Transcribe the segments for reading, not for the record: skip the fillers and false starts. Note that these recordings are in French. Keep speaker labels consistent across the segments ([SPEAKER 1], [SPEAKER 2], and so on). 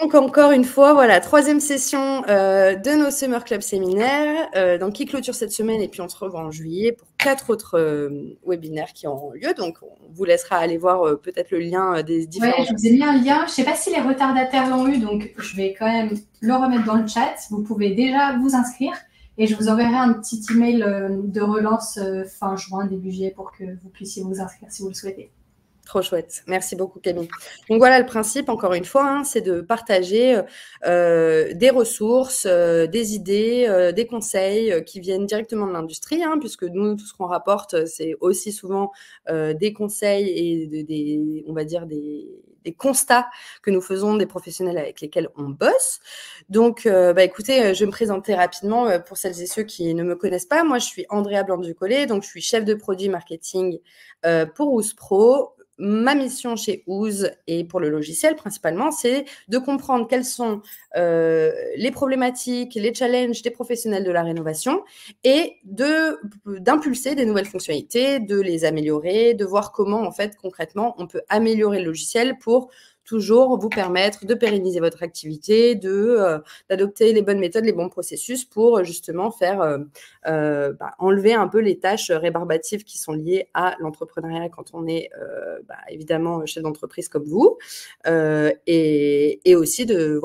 [SPEAKER 1] Donc, encore une fois, voilà, troisième session de nos Summer Club séminaires, donc qui clôture cette semaine et puis on se revoit en juillet pour 4 autres webinaires qui auront lieu. Donc, on vous laissera aller voir peut-être le lien des différents.
[SPEAKER 2] Ouais, je vous ai mis un lien. Je ne sais pas si les retardataires l'ont eu, donc je vais quand même le remettre dans le chat. Vous pouvez déjà vous inscrire et je vous enverrai un petit email de relance fin juin, début juillet pour que vous puissiez vous inscrire si vous le souhaitez.
[SPEAKER 1] Trop chouette. Merci beaucoup, Camille. Donc, voilà, le principe, encore une fois, hein, c'est de partager des ressources, des idées, des conseils qui viennent directement de l'industrie, hein, puisque nous, tout ce qu'on rapporte, c'est aussi souvent des conseils et on va dire des constats que nous faisons des professionnels avec lesquels on bosse. Donc, écoutez, je vais me présenter rapidement pour celles et ceux qui ne me connaissent pas. Moi, je suis Andrea Blanc-Ducollet, donc je suis chef de produit marketing pour Ooze Pro. Ma mission chez Ooze et pour le logiciel principalement, c'est de comprendre quelles sont les problématiques, les challenges des professionnels de la rénovation et d'impulser des nouvelles fonctionnalités, de les améliorer, de voir comment en fait concrètement on peut améliorer le logiciel pour toujours vous permettre de pérenniser votre activité, d'adopter les bonnes méthodes, les bons processus pour justement faire enlever un peu les tâches rébarbatives qui sont liées à l'entrepreneuriat quand on est évidemment chef d'entreprise comme vous, et aussi de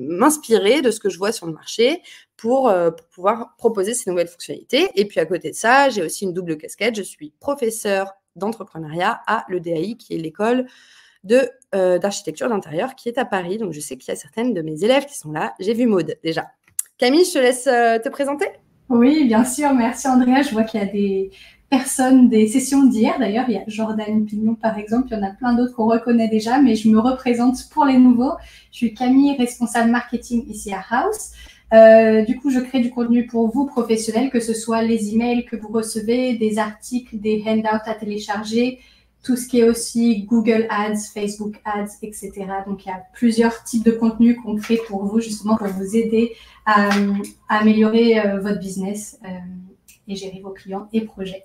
[SPEAKER 1] m'inspirer de ce que je vois sur le marché pour pouvoir proposer ces nouvelles fonctionnalités. Et puis à côté de ça, j'ai aussi une double casquette. Je suis professeure d'entrepreneuriat à l'EDAI, qui est l'école d'architecture d'intérieur qui est à Paris. Donc, je sais qu'il y a certaines de mes élèves qui sont là. J'ai vu Maude déjà. Camille, je te laisse te présenter.
[SPEAKER 2] Oui, bien sûr. Merci, Andrea. Je vois qu'il y a des personnes des sessions d'hier. D'ailleurs, il y a Jordan Pignon, par exemple. Il y en a plein d'autres qu'on reconnaît déjà, mais je me représente pour les nouveaux. Je suis Camille, responsable marketing ici à House. Du coup, je crée du contenu pour vous, professionnels, que ce soit les emails que vous recevez, des articles, des handouts à télécharger, tout ce qui est aussi Google Ads, Facebook Ads, etc. Donc, il y a plusieurs types de contenus qu'on crée pour vous, justement, pour vous aider à améliorer votre business et gérer vos clients et projets.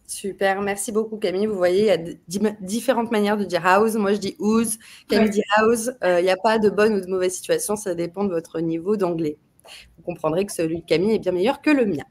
[SPEAKER 1] Super, merci beaucoup Camille. Vous voyez, il y a différentes manières de dire house. Moi, je dis ooze, Camille dit house. Il n'y a pas de bonne ou de mauvaise situation, ça dépend de votre niveau d'anglais. Vous comprendrez que celui de Camille est bien meilleur que le mien.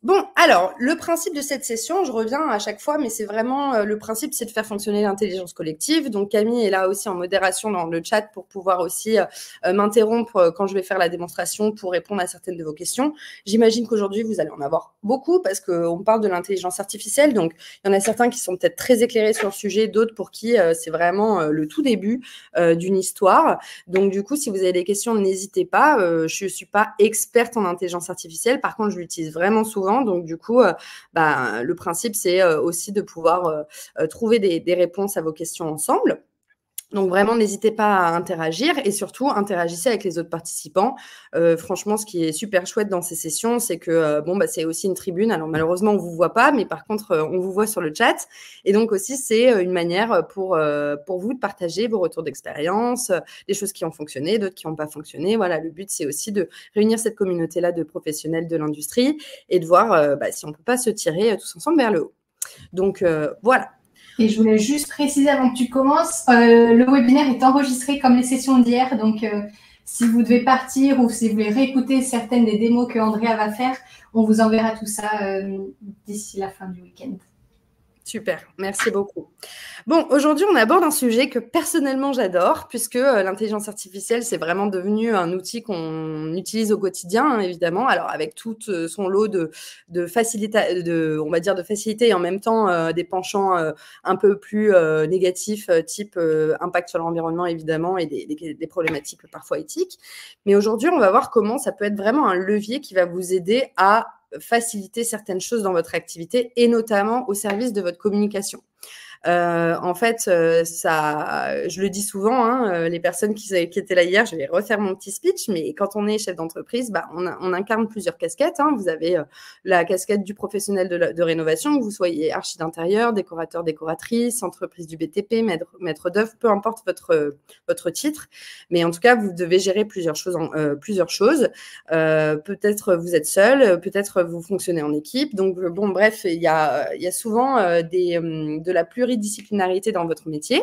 [SPEAKER 1] Bon, alors, le principe de cette session, je reviens à chaque fois, mais c'est vraiment, le principe, c'est de faire fonctionner l'intelligence collective. Donc, Camille est là aussi en modération dans le chat pour pouvoir aussi m'interrompre quand je vais faire la démonstration pour répondre à certaines de vos questions. J'imagine qu'aujourd'hui, vous allez en avoir beaucoup parce qu'on parle de l'intelligence artificielle. Donc, il y en a certains qui sont peut-être très éclairés sur le sujet, d'autres pour qui c'est vraiment le tout début d'une histoire. Donc, du coup, si vous avez des questions, n'hésitez pas. Je ne suis pas experte en intelligence artificielle. Par contre, je l'utilise vraiment souvent. Donc, du coup, le principe, c'est aussi de pouvoir trouver des réponses à vos questions ensemble. Donc, vraiment, n'hésitez pas à interagir et surtout, interagissez avec les autres participants. Franchement, ce qui est super chouette dans ces sessions, c'est que c'est aussi une tribune. Alors, malheureusement, on ne vous voit pas, mais par contre, on vous voit sur le chat. Et donc aussi, c'est une manière pour vous de partager vos retours d'expérience, des choses qui ont fonctionné, d'autres qui n'ont pas fonctionné. Voilà, le but, c'est aussi de réunir cette communauté-là de professionnels de l'industrie et de voir si on ne peut pas se tirer tous ensemble vers le haut. Donc, voilà.
[SPEAKER 2] Et je voulais juste préciser avant que tu commences, le webinaire est enregistré comme les sessions d'hier. Donc, si vous devez partir ou si vous voulez réécouter certaines des démos que Andrea va faire, on vous enverra tout ça d'ici la fin du week-end.
[SPEAKER 1] Super, merci beaucoup. Bon, aujourd'hui, on aborde un sujet que personnellement j'adore, puisque l'intelligence artificielle, c'est vraiment devenu un outil qu'on utilise au quotidien, hein, évidemment. Alors, avec tout son lot de facilité, on va dire de facilité et en même temps des penchants un peu plus négatifs, type impact sur l'environnement, évidemment, et des problématiques parfois éthiques. Mais aujourd'hui, on va voir comment ça peut être vraiment un levier qui va vous aider à faciliter certaines choses dans votre activité et notamment au service de votre communication. En fait, je le dis souvent, hein, les personnes qui étaient là hier, je vais refaire mon petit speech, mais quand on est chef d'entreprise, on incarne plusieurs casquettes. Hein. Vous avez la casquette du professionnel de rénovation, que vous soyez archi d'intérieur, décorateur, décoratrice, entreprise du BTP, maître d'œuvre, peu importe votre titre. Mais en tout cas, vous devez gérer plusieurs choses. Peut-être vous êtes seul, peut-être vous fonctionnez en équipe. Donc, bref, il y a souvent de la pluridisciplinarité pluridisciplinarité dans votre métier.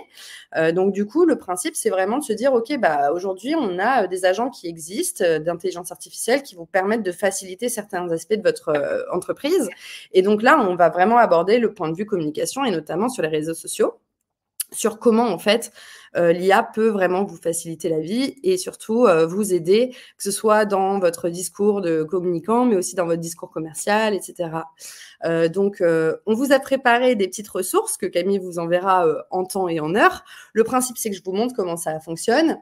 [SPEAKER 1] Donc, du coup, le principe, c'est vraiment de se dire, OK, bah, aujourd'hui, on a des agents qui existent d'intelligence artificielle qui vous permettent de faciliter certains aspects de votre entreprise. Et donc là, on va vraiment aborder le point de vue communication et notamment sur les réseaux sociaux, sur comment, en fait, l'IA peut vraiment vous faciliter la vie et surtout vous aider, que ce soit dans votre discours de communicant, mais aussi dans votre discours commercial, etc. Donc, on vous a préparé des petites ressources que Camille vous enverra en temps et en heure. Le principe, c'est que je vous montre comment ça fonctionne.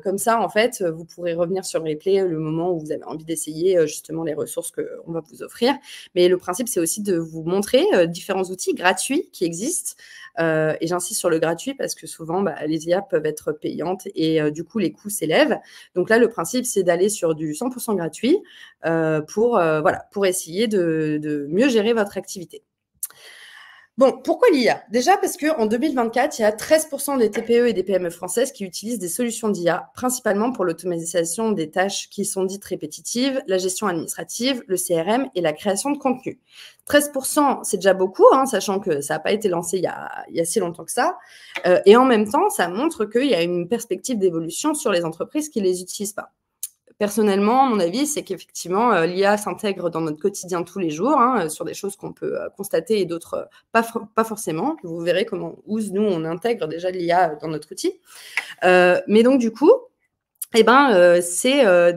[SPEAKER 1] Comme ça, en fait, vous pourrez revenir sur le replay le moment où vous avez envie d'essayer justement les ressources qu'on va vous offrir. Mais le principe, c'est aussi de vous montrer différents outils gratuits qui existent. Et j'insiste sur le gratuit parce que souvent, les IA peuvent être payantes et du coup, les coûts s'élèvent. Donc là, le principe, c'est d'aller sur du 100% gratuit pour essayer de mieux gérer votre activité. Bon, pourquoi l'IA? Déjà parce qu'en 2024, il y a 13% des TPE et des PME françaises qui utilisent des solutions d'IA, principalement pour l'automatisation des tâches qui sont dites répétitives, la gestion administrative, le CRM et la création de contenu. 13%, c'est déjà beaucoup, sachant que ça n'a pas été lancé il y a si longtemps que ça. Et en même temps, ça montre qu'il y a une perspective d'évolution sur les entreprises qui ne les utilisent pas. Personnellement, mon avis, c'est qu'effectivement, l'IA s'intègre dans notre quotidien tous les jours, sur des choses qu'on peut constater et d'autres pas forcément. Vous verrez comment nous, on intègre déjà l'IA dans notre outil. Mais donc, du coup, c'est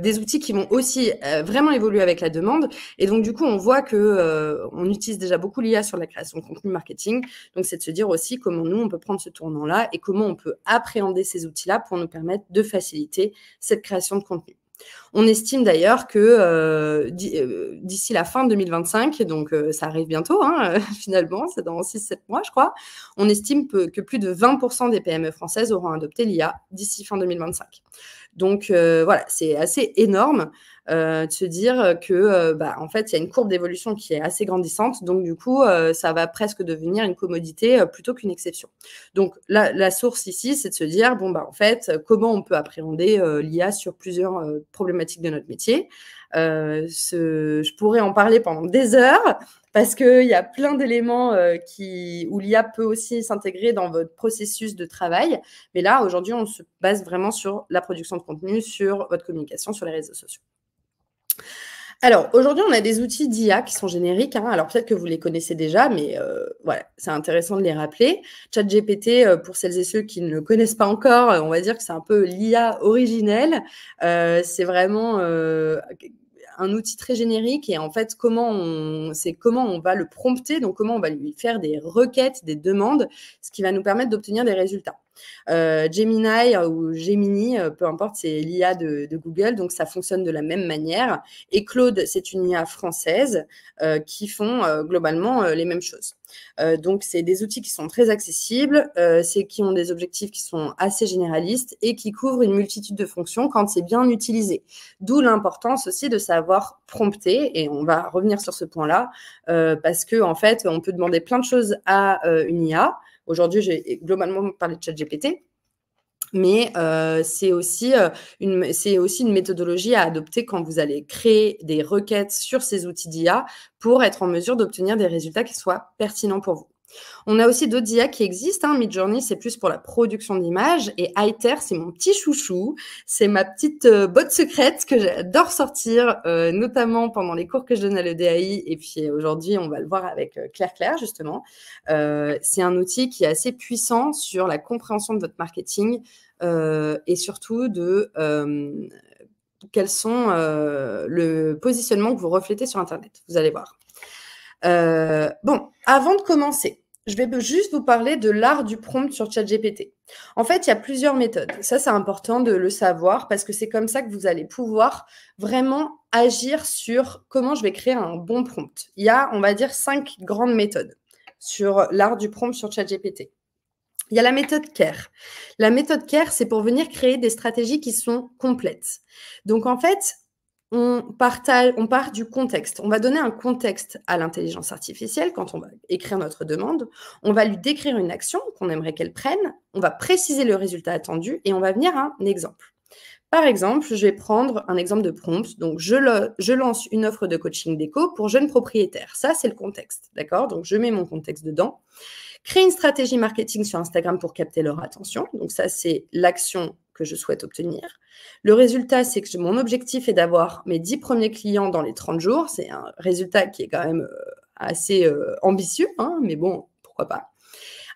[SPEAKER 1] des outils qui vont aussi vraiment évoluer avec la demande. Et donc, du coup, on voit qu'on utilise déjà beaucoup l'IA sur la création de contenu marketing. Donc, c'est de se dire aussi comment nous, on peut prendre ce tournant-là et comment on peut appréhender ces outils-là pour nous permettre de faciliter cette création de contenu. On estime d'ailleurs que d'ici la fin 2025, donc ça arrive bientôt, finalement, c'est dans 6-7 mois, je crois, on estime que plus de 20% des PME françaises auront adopté l'IA d'ici fin 2025. Donc, voilà, c'est assez énorme de se dire que, en fait, il y a une courbe d'évolution qui est assez grandissante. Donc, du coup, ça va presque devenir une commodité plutôt qu'une exception. Donc, la source ici, c'est de se dire, en fait, comment on peut appréhender l'IA sur plusieurs problématiques de notre métier. Je pourrais en parler pendant des heures parce qu'il y a plein d'éléments où l'IA peut aussi s'intégrer dans votre processus de travail. Mais là, aujourd'hui, on se base vraiment sur la production de contenu, sur votre communication, sur les réseaux sociaux. Alors, aujourd'hui, on a des outils d'IA qui sont génériques. Alors, peut-être que vous les connaissez déjà, mais voilà, c'est intéressant de les rappeler. ChatGPT, pour celles et ceux qui ne le connaissent pas encore, on va dire que c'est un peu l'IA originelle. C'est vraiment un outil très générique et en fait, comment on va le prompter, donc comment on va lui faire des requêtes, des demandes, ce qui va nous permettre d'obtenir des résultats. Gemini ou Gemini, peu importe, c'est l'IA de Google, donc ça fonctionne de la même manière. Et Claude, c'est une IA française qui font globalement les mêmes choses. Donc, c'est des outils qui sont très accessibles, qui ont des objectifs qui sont assez généralistes et qui couvrent une multitude de fonctions quand c'est bien utilisé. D'où l'importance aussi de savoir prompter, et on va revenir sur ce point-là, parce que en fait, on peut demander plein de choses à une IA. Aujourd'hui, j'ai globalement parlé de ChatGPT, mais c'est aussi une méthodologie à adopter quand vous allez créer des requêtes sur ces outils d'IA pour être en mesure d'obtenir des résultats qui soient pertinents pour vous. On a aussi d'autres IA qui existent. Midjourney, c'est plus pour la production d'images. Et Iter, c'est mon petit chouchou. C'est ma petite botte secrète que j'adore sortir, notamment pendant les cours que je donne à l'EDAI. Et puis aujourd'hui, on va le voir avec Claire, justement. C'est un outil qui est assez puissant sur la compréhension de votre marketing et surtout de quels sont le positionnement que vous reflétez sur Internet. Vous allez voir. Avant de commencer, je vais juste vous parler de l'art du prompt sur ChatGPT. En fait, il y a plusieurs méthodes. Ça, c'est important de le savoir parce que c'est comme ça que vous allez pouvoir vraiment agir sur comment je vais créer un bon prompt. Il y a, on va dire, 5 grandes méthodes sur l'art du prompt sur ChatGPT. Il y a la méthode CARE. La méthode CARE, c'est pour venir créer des stratégies qui sont complètes. Donc, en fait, on part du contexte. On va donner un contexte à l'intelligence artificielle quand on va écrire notre demande. On va lui décrire une action qu'on aimerait qu'elle prenne. On va préciser le résultat attendu et on va venir à un exemple. Par exemple, je vais prendre un exemple de prompt. Donc, je lance une offre de coaching déco pour jeunes propriétaires. Ça, c'est le contexte. D'accord? Donc, je mets mon contexte dedans. Créer une stratégie marketing sur Instagram pour capter leur attention. Donc ça, c'est l'action que je souhaite obtenir. Le résultat, c'est que mon objectif est d'avoir mes 10 premiers clients dans les 30 jours. C'est un résultat qui est quand même assez ambitieux, hein, mais bon, pourquoi pas.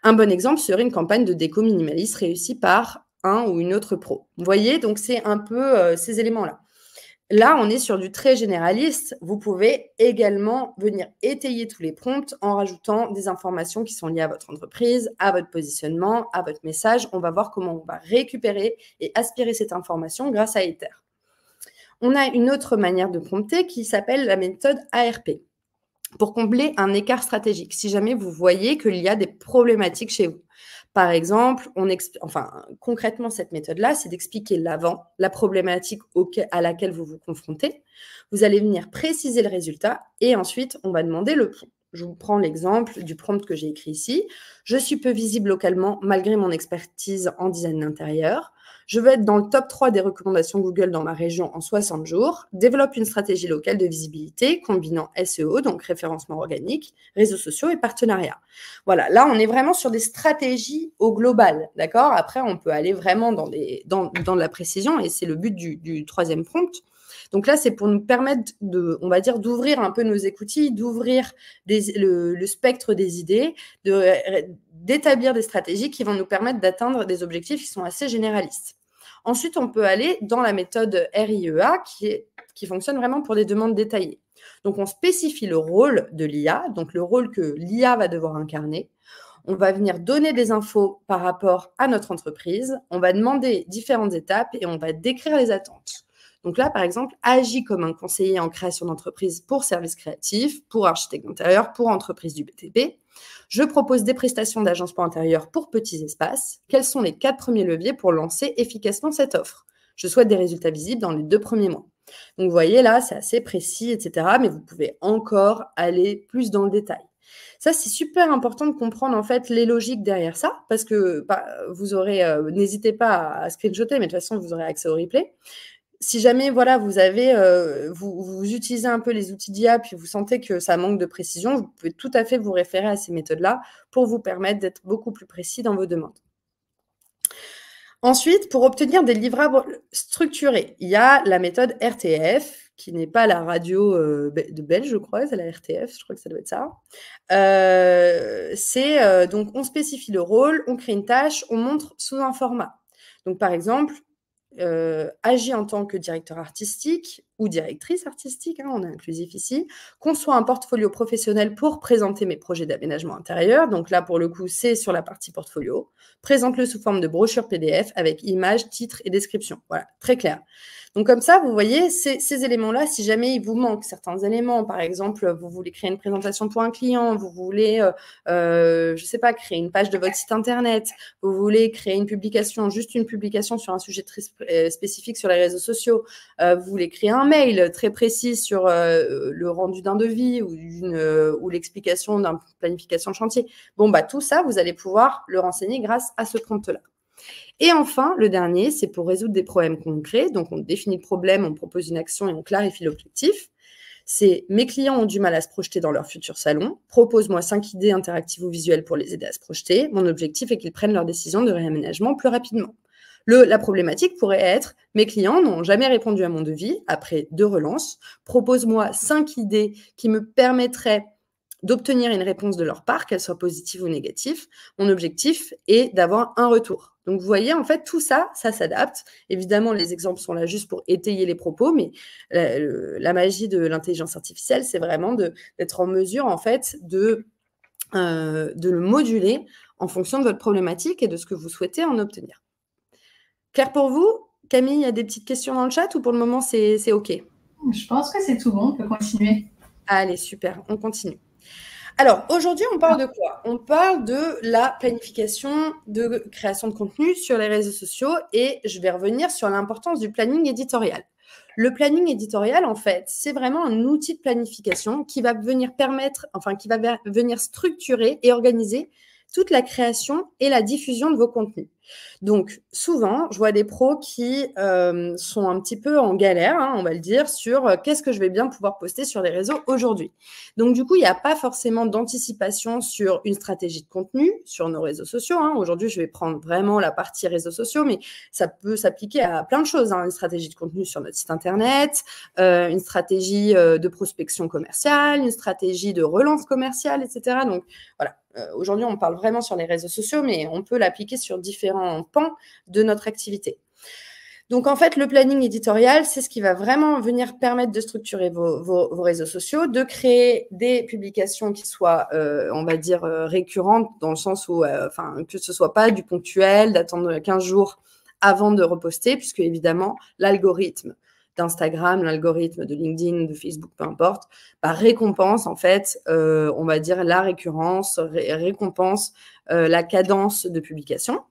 [SPEAKER 1] Un bon exemple serait une campagne de déco minimaliste réussie par un ou une autre pro. Vous voyez, donc c'est un peu ces éléments-là. Là, on est sur du très généraliste. Vous pouvez également venir étayer tous les prompts en rajoutant des informations qui sont liées à votre entreprise, à votre positionnement, à votre message. On va voir comment on va récupérer et aspirer cette information grâce à Ether. On a une autre manière de prompter qui s'appelle la méthode ARP pour combler un écart stratégique. Si jamais vous voyez qu'il y a des problématiques chez vous. Par exemple, concrètement, cette méthode-là, c'est d'expliquer l'avant, la problématique à laquelle vous vous confrontez. Vous allez venir préciser le résultat et ensuite, on va demander le prompt. Je vous prends l'exemple du prompt que j'ai écrit ici. Je suis peu visible localement malgré mon expertise en design d'intérieur. Je veux être dans le top 3 des recommandations Google dans ma région en 60 jours. Développe une stratégie locale de visibilité combinant SEO, donc référencement organique, réseaux sociaux et partenariats. Voilà, là, on est vraiment sur des stratégies au global, d'accord? Après, on peut aller vraiment dans la précision et c'est le but du troisième prompt. Donc là, c'est pour nous permettre d'ouvrir un peu nos écoutilles, d'ouvrir le spectre des idées, d'établir des stratégies qui vont nous permettre d'atteindre des objectifs qui sont assez généralistes. Ensuite, on peut aller dans la méthode RIEA qui fonctionne vraiment pour des demandes détaillées. Donc, on spécifie le rôle de l'IA, donc le rôle que l'IA va devoir incarner. On va venir donner des infos par rapport à notre entreprise. On va demander différentes étapes et on va décrire les attentes. Donc là, par exemple, agis comme un conseiller en création d'entreprise pour services créatifs, pour architecte d'intérieur, pour entreprise du BTP. Je propose des prestations d'agencement intérieur pour petits espaces. Quels sont les 4 premiers leviers pour lancer efficacement cette offre? Je souhaite des résultats visibles dans les 2 premiers mois. Donc, vous voyez, là, c'est assez précis, etc. Mais vous pouvez encore aller plus dans le détail. Ça, c'est super important de comprendre, en fait, les logiques derrière ça, parce que vous aurez, n'hésitez pas à screenshotter, mais de toute façon, vous aurez accès au replay. Si jamais, voilà, vous utilisez un peu les outils d'IA, puis vous sentez que ça manque de précision, vous pouvez tout à fait vous référer à ces méthodes-là pour vous permettre d'être beaucoup plus précis dans vos demandes. Ensuite, pour obtenir des livrables structurés, il y a la méthode RTF, qui n'est pas la radio de Belge, je crois, c'est la RTF, je crois que ça doit être ça. Donc, on spécifie le rôle, on crée une tâche, on montre sous un format. Donc, par exemple, agis en tant que directeur artistique ou directrice artistique, hein, on est inclusif ici, conçois un portfolio professionnel pour présenter mes projets d'aménagement intérieur. Donc là, pour le coup, c'est sur la partie portfolio. Présente-le sous forme de brochure PDF avec images, titres et description. Voilà, très clair. Donc comme ça, vous voyez, ces éléments-là, si jamais il vous manque certains éléments, par exemple, vous voulez créer une présentation pour un client, vous voulez, je ne sais pas, créer une page de votre site internet, vous voulez créer une publication, juste une publication sur un sujet très spécifique sur les réseaux sociaux, vous voulez créer un mail très précis sur le rendu d'un devis ou l'explication d'une planification de chantier. Bon, tout ça, vous allez pouvoir le renseigner grâce à ce prompt-là. Et enfin, le dernier, c'est pour résoudre des problèmes concrets. Donc, on définit le problème, on propose une action et on clarifie l'objectif. C'est mes clients ont du mal à se projeter dans leur futur salon. Propose-moi 5 idées interactives ou visuelles pour les aider à se projeter. Mon objectif est qu'ils prennent leur décision de réaménagement plus rapidement. La problématique pourrait être mes clients n'ont jamais répondu à mon devis après 2 relances. Propose-moi 5 idées qui me permettraient d'obtenir une réponse de leur part, qu'elle soit positive ou négative. Mon objectif est d'avoir un retour. Donc, vous voyez, en fait, tout ça, ça s'adapte. Évidemment, les exemples sont là juste pour étayer les propos, mais la magie de l'intelligence artificielle, c'est vraiment d'être en mesure, en fait, de le moduler en fonction de votre problématique et de ce que vous souhaitez en obtenir. Clair pour vous? Camille, il y a des petites questions dans le chat ou pour le moment, c'est OK?
[SPEAKER 2] Je pense que c'est tout bon, on peut continuer.
[SPEAKER 1] Allez, super, on continue. Alors, aujourd'hui, on parle de quoi? On parle de la planification de création de contenu sur les réseaux sociaux et je vais revenir sur l'importance du planning éditorial. Le planning éditorial, en fait, c'est vraiment un outil de planification qui va venir venir structurer et organiser toute la création et la diffusion de vos contenus. Donc, souvent, je vois des pros qui sont un petit peu en galère, hein, on va le dire, sur qu'est-ce que je vais bien pouvoir poster sur les réseaux aujourd'hui. Donc, du coup, il n'y a pas forcément d'anticipation sur une stratégie de contenu sur nos réseaux sociaux. Hein. Aujourd'hui, je vais prendre vraiment la partie réseaux sociaux, mais ça peut s'appliquer à plein de choses. Hein. Une stratégie de contenu sur notre site internet, une stratégie de prospection commerciale, une stratégie de relance commerciale, etc. Donc, voilà. Aujourd'hui, on parle vraiment sur les réseaux sociaux, mais on peut l'appliquer sur différents pans de notre activité. Donc, en fait, le planning éditorial, c'est ce qui va vraiment venir permettre de structurer vos réseaux sociaux, de créer des publications qui soient, on va dire, récurrentes, dans le sens où, que ce soit pas du ponctuel, d'attendre 15 jours avant de reposter, puisque évidemment, l'algorithme d'Instagram, l'algorithme de LinkedIn, de Facebook, peu importe, récompense en fait, on va dire la récurrence, récompense la cadence de publication.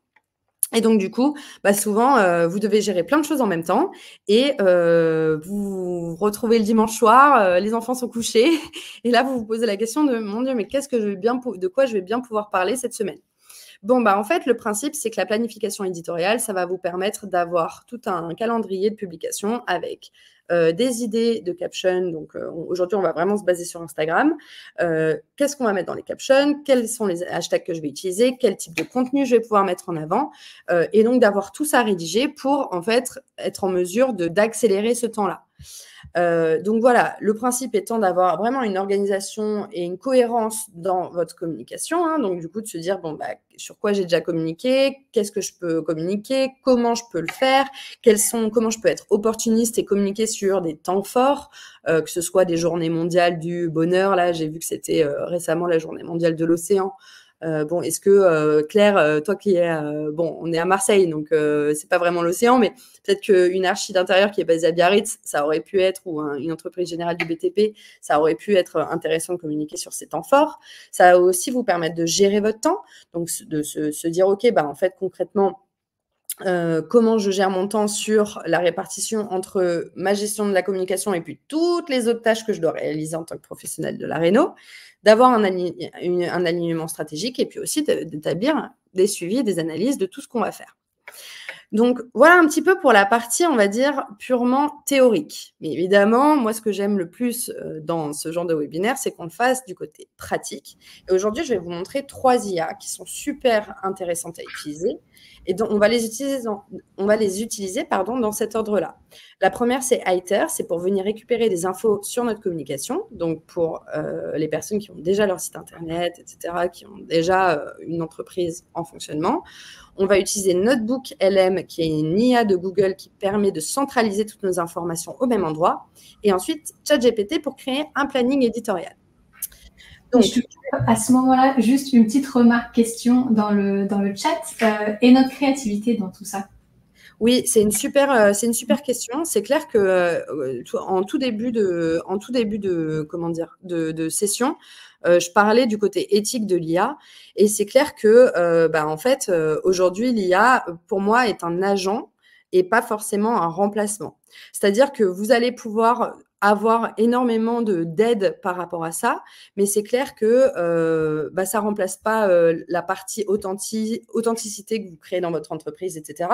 [SPEAKER 1] Et donc, du coup, souvent, vous devez gérer plein de choses en même temps et vous vous retrouvez le dimanche soir, les enfants sont couchés et là, vous vous posez la question de « Mon Dieu, mais de quoi je vais bien pouvoir parler cette semaine ?» Bon, en fait, le principe, c'est que la planification éditoriale, ça va vous permettre d'avoir tout un calendrier de publication avec des idées de captions. Donc, aujourd'hui, on va vraiment se baser sur Instagram. Qu'est-ce qu'on va mettre dans les captions? Quels sont les hashtags que je vais utiliser? Quel type de contenu je vais pouvoir mettre en avant? Et donc, d'avoir tout ça rédigé pour, en fait, être en mesure d'accélérer ce temps-là. Donc voilà, le principe étant d'avoir vraiment une organisation et une cohérence dans votre communication. Hein, donc du coup, de se dire, sur quoi j'ai déjà communiqué, qu'est-ce que je peux communiquer, comment je peux le faire, comment je peux être opportuniste et communiquer sur des temps forts, que ce soit des journées mondiales du bonheur. Là, j'ai vu que c'était récemment la journée mondiale de l'océan. Est-ce que Claire, toi qui es, on est à Marseille, donc c'est pas vraiment l'océan, mais peut-être qu'une archi d'intérieur qui est basée à Biarritz, ça aurait pu être, ou une entreprise générale du BTP, ça aurait pu être intéressant de communiquer sur ces temps forts. Ça va aussi vous permettre de gérer votre temps, donc de se dire, ok, en fait concrètement, comment je gère mon temps sur la répartition entre ma gestion de la communication et puis toutes les autres tâches que je dois réaliser en tant que professionnel de la réno, d'avoir un alignement stratégique et puis aussi d'établir des suivis, des analyses de tout ce qu'on va faire. Donc, voilà un petit peu pour la partie, on va dire, purement théorique. Mais évidemment, moi, ce que j'aime le plus dans ce genre de webinaire, c'est qu'on le fasse du côté pratique. Et aujourd'hui, je vais vous montrer 3 IA qui sont super intéressantes à utiliser et dont on va les utiliser dans cet ordre-là. La première, c'est Iter, c'est pour venir récupérer des infos sur notre communication. Donc, pour les personnes qui ont déjà leur site internet, etc., qui ont déjà une entreprise en fonctionnement. On va utiliser Notebook LM, qui est une IA de Google qui permet de centraliser toutes nos informations au même endroit. Et ensuite, ChatGPT pour créer un planning éditorial.
[SPEAKER 2] Donc, à ce moment-là, juste une petite remarque, question dans le chat. Et notre créativité dans tout ça?
[SPEAKER 1] Oui, c'est une super question. C'est clair que en tout début de session, je parlais du côté éthique de l'IA et c'est clair que en fait aujourd'hui l'IA pour moi est un agent et pas forcément un remplacement. C'est-à-dire que vous allez pouvoir avoir énormément d'aide par rapport à ça, mais c'est clair que ça remplace pas la partie authenticité que vous créez dans votre entreprise, etc.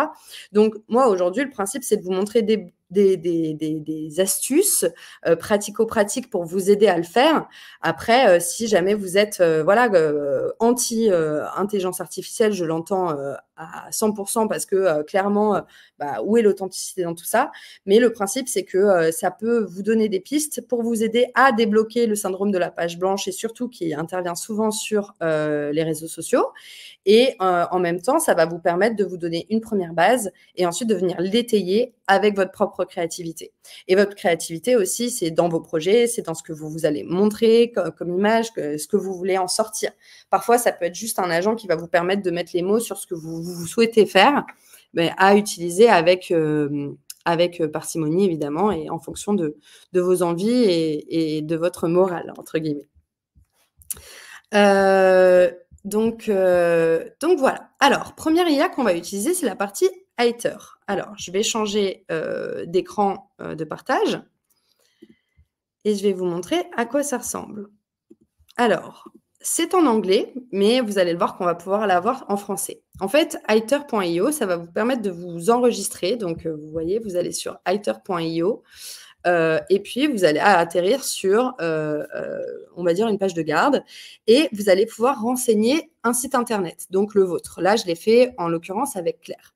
[SPEAKER 1] Donc moi aujourd'hui le principe c'est de vous montrer des astuces pratico-pratiques pour vous aider à le faire. Après, si jamais vous êtes anti-intelligence artificielle, je l'entends à 100% parce que clairement, où est l'authenticité dans tout ça? Mais le principe, c'est que ça peut vous donner des pistes pour vous aider à débloquer le syndrome de la page blanche et surtout qui intervient souvent sur les réseaux sociaux. Et en même temps, ça va vous permettre de vous donner une première base et ensuite de venir l'étayer avec votre propre créativité. Et votre créativité aussi, c'est dans vos projets, c'est dans ce que vous allez montrer comme image, ce que vous voulez en sortir. Parfois, ça peut être juste un agent qui va vous permettre de mettre les mots sur ce que vous souhaitez faire, mais à utiliser avec parcimonie, évidemment, et en fonction de vos envies et de votre morale, entre guillemets. Donc voilà. Alors, première IA qu'on va utiliser, c'est la partie Iter. Alors, je vais changer d'écran de partage et je vais vous montrer à quoi ça ressemble. Alors, c'est en anglais, mais vous allez le voir qu'on va pouvoir l'avoir en français. En fait, iter.io, ça va vous permettre de vous enregistrer. Donc, vous voyez, vous allez sur iter.io et puis vous allez atterrir sur, on va dire, une page de garde et vous allez pouvoir renseigner un site internet, donc le vôtre. Là, je l'ai fait en l'occurrence avec Claire.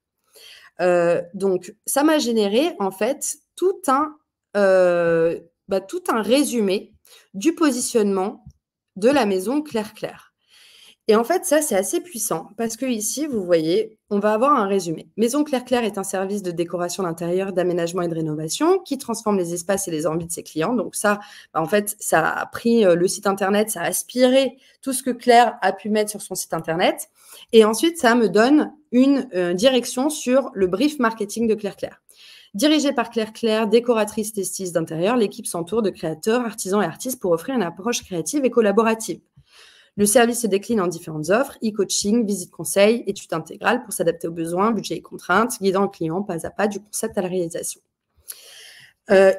[SPEAKER 1] Donc, ça m'a généré en fait tout un résumé du positionnement de la maison Claire. Et en fait, ça, c'est assez puissant parce que ici, vous voyez, on va avoir un résumé. Maison Claire est un service de décoration d'intérieur, d'aménagement et de rénovation qui transforme les espaces et les envies de ses clients. Donc ça, en fait, ça a pris le site internet, ça a aspiré tout ce que Claire a pu mettre sur son site internet. Et ensuite, ça me donne une direction sur le brief marketing de Claire. Dirigée par Claire, décoratrice styliste d'intérieur, l'équipe s'entoure de créateurs, artisans et artistes pour offrir une approche créative et collaborative. Le service se décline en différentes offres, e-coaching, visite conseil, études intégrales pour s'adapter aux besoins, budget et contraintes, guidant le client pas à pas du concept à la réalisation.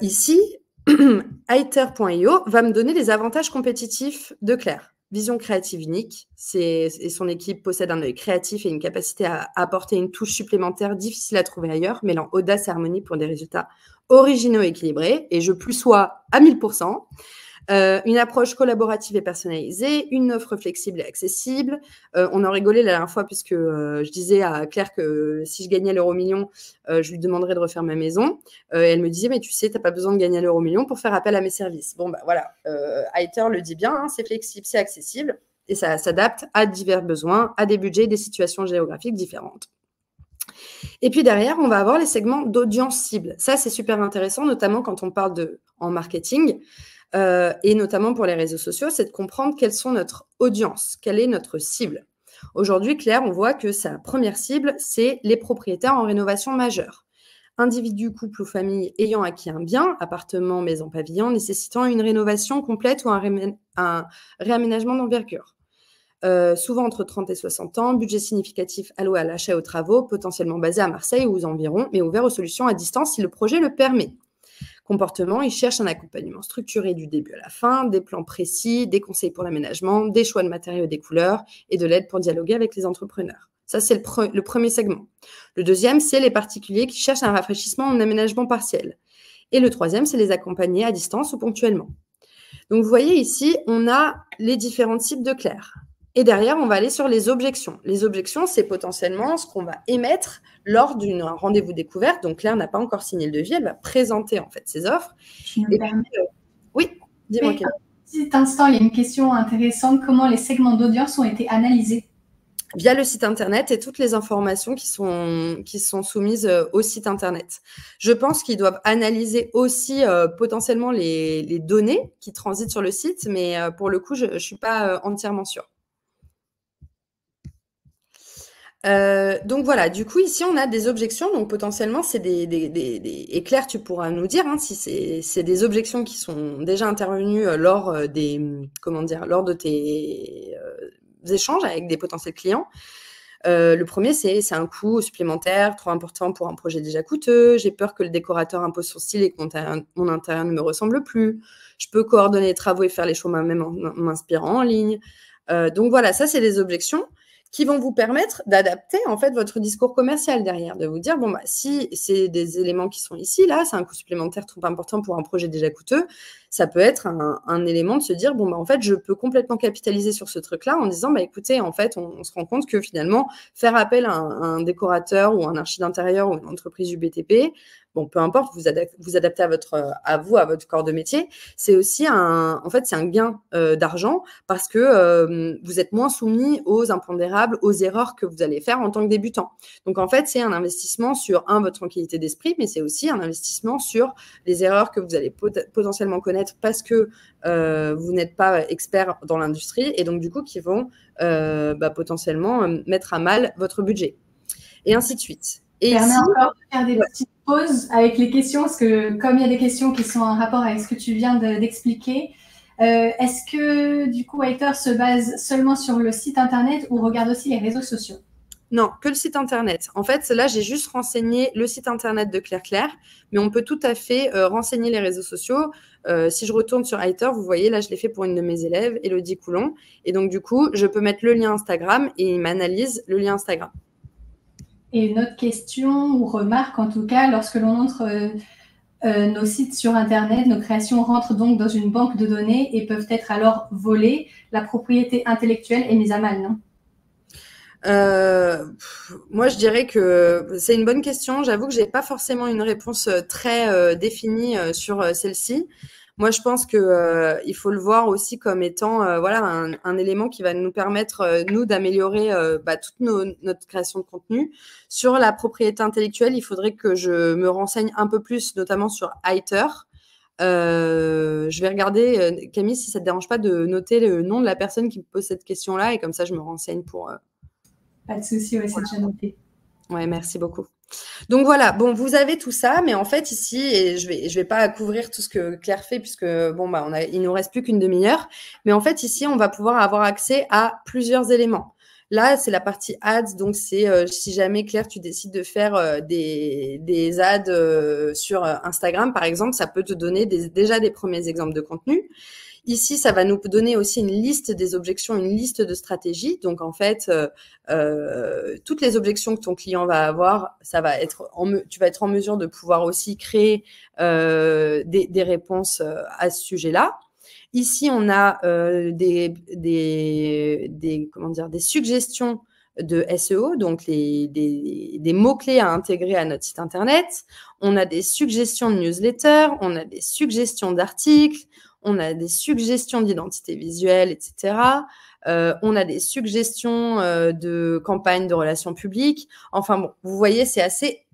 [SPEAKER 1] Ici, iter.io va me donner les avantages compétitifs de Claire. Vision créative unique, et son équipe possède un œil créatif et une capacité à apporter une touche supplémentaire difficile à trouver ailleurs, mêlant audace et harmonie pour des résultats originaux et équilibrés. Et je plus sois à 1000%. Une approche collaborative et personnalisée, une offre flexible et accessible. On en rigolait la dernière fois puisque je disais à Claire que si je gagnais l'euro-million, je lui demanderais de refaire ma maison. Elle me disait, mais tu sais, tu n'as pas besoin de gagner l'euro-million pour faire appel à mes services. Bon, bah voilà, iter le dit bien, hein, c'est flexible, c'est accessible et ça s'adapte à divers besoins, à des budgets, des situations géographiques différentes. Et puis derrière, on va avoir les segments d'audience cible. Ça, c'est super intéressant, notamment quand on parle en marketing. Et notamment pour les réseaux sociaux, c'est de comprendre quelles sont notre audience, quelle est notre cible. Aujourd'hui, Claire, on voit que sa première cible, c'est les propriétaires en rénovation majeure. Individus, couples ou familles ayant acquis un bien, appartement, maison, pavillon, nécessitant une rénovation complète ou un réaménagement d'envergure. Souvent entre 30 et 60 ans, budget significatif alloué à l'achat et aux travaux, potentiellement basé à Marseille ou aux environs, mais ouvert aux solutions à distance si le projet le permet. Comportement, ils cherchent un accompagnement structuré du début à la fin, des plans précis, des conseils pour l'aménagement, des choix de matériaux et des couleurs et de l'aide pour dialoguer avec les entrepreneurs. Ça, c'est le premier segment. Le deuxième, c'est les particuliers qui cherchent un rafraîchissement en aménagement partiel. Et le troisième, c'est les accompagner à distance ou ponctuellement. Donc, vous voyez ici, on a les différentes cibles de Claire. Et derrière, on va aller sur les objections. Les objections, c'est potentiellement ce qu'on va émettre lors d'un rendez-vous découverte. Donc, Claire n'a pas encore signé le devis. Elle va présenter, en fait, ses offres. Oui, dis-moi.
[SPEAKER 2] Un petit instant, il y a une question intéressante. Comment les segments d'audience ont été analysés?
[SPEAKER 1] Via le site internet et toutes les informations qui sont soumises au site internet. Je pense qu'ils doivent analyser aussi potentiellement les données qui transitent sur le site, mais pour le coup, je ne suis pas entièrement sûre. Donc voilà, du coup ici on a des objections, donc potentiellement c'est et Claire tu pourras nous dire hein, si c'est des objections qui sont déjà intervenues lors lors de tes échanges avec des potentiels clients. Le premier c'est un coût supplémentaire trop important pour un projet déjà coûteux, j'ai peur que le décorateur impose son style et que mon intérieur ne me ressemble plus, je peux coordonner les travaux et faire les choix moi-même en m'inspirant en ligne. Donc voilà, ça c'est des objections qui vont vous permettre d'adapter en fait votre discours commercial derrière, de vous dire bon bah si c'est des éléments qui sont ici là, c'est un coût supplémentaire trop important pour un projet déjà coûteux, ça peut être un élément de se dire bon bah en fait je peux complètement capitaliser sur ce truc là en disant bah écoutez en fait on se rend compte que finalement faire appel à un décorateur ou un archi d'intérieur ou une entreprise du BTP, bon peu importe, vous adaptez à votre corps de métier, c'est aussi un gain d'argent parce que vous êtes moins soumis aux impondérables, aux erreurs que vous allez faire en tant que débutant. Donc en fait, c'est un investissement sur votre tranquillité d'esprit, mais c'est aussi un investissement sur les erreurs que vous allez potentiellement connaître parce que vous n'êtes pas expert dans l'industrie et donc du coup qui vont potentiellement mettre à mal votre budget. Et ainsi de suite. Et
[SPEAKER 2] ici, encore de faire des petites pauses avec les questions, parce que comme il y a des questions qui sont en rapport avec ce que tu viens d'expliquer, est-ce que du coup Iter se base seulement sur le site internet ou regarde aussi les réseaux sociaux?
[SPEAKER 1] Non, que le site internet. En fait, là, j'ai juste renseigné le site internet de Claire Claire, mais on peut tout à fait renseigner les réseaux sociaux. Si je retourne sur Highter, vous voyez, là, je l'ai fait pour une de mes élèves, Elodie Coulon. Et donc, du coup, je peux mettre le lien Instagram et il m'analyse le lien Instagram.
[SPEAKER 2] Et une autre question ou remarque, en tout cas, lorsque l'on entre nos sites sur Internet, nos créations rentrent donc dans une banque de données et peuvent être alors volées. La propriété intellectuelle est mise à mal, non?
[SPEAKER 1] Moi, je dirais que c'est une bonne question. J'avoue que j'ai pas forcément une réponse très définie sur celle-ci. Moi, je pense que il faut le voir aussi comme étant voilà un élément qui va nous permettre nous d'améliorer toute notre création de contenu. Sur la propriété intellectuelle, il faudrait que je me renseigne un peu plus, notamment sur Highter. Je vais regarder, Camille, si ça te dérange pas de noter le nom de la personne qui me pose cette question-là et comme ça, je me renseigne pour.
[SPEAKER 2] Pas de souci, ouais, c'est déjà noté.
[SPEAKER 1] Ouais, merci beaucoup. Donc voilà, bon, vous avez tout ça, mais en fait ici, et je vais pas couvrir tout ce que Claire fait puisque bon bah il nous reste plus qu'une demi-heure, mais en fait ici on va pouvoir avoir accès à plusieurs éléments. Là, c'est la partie ads, donc c'est si jamais Claire tu décides de faire des ads sur Instagram par exemple, ça peut te donner déjà des premiers exemples de contenu. Ici, ça va nous donner aussi une liste des objections, une liste de stratégies. Donc, en fait, toutes les objections que ton client va avoir, tu vas être en mesure de pouvoir aussi créer des réponses à ce sujet-là. Ici, on a des suggestions de SEO, donc des mots-clés à intégrer à notre site internet. On a des suggestions de newsletter, on a des suggestions d'articles, on a des suggestions d'identité visuelle, etc. On a des suggestions de campagnes de relations publiques. Enfin bon, vous voyez, c'est assez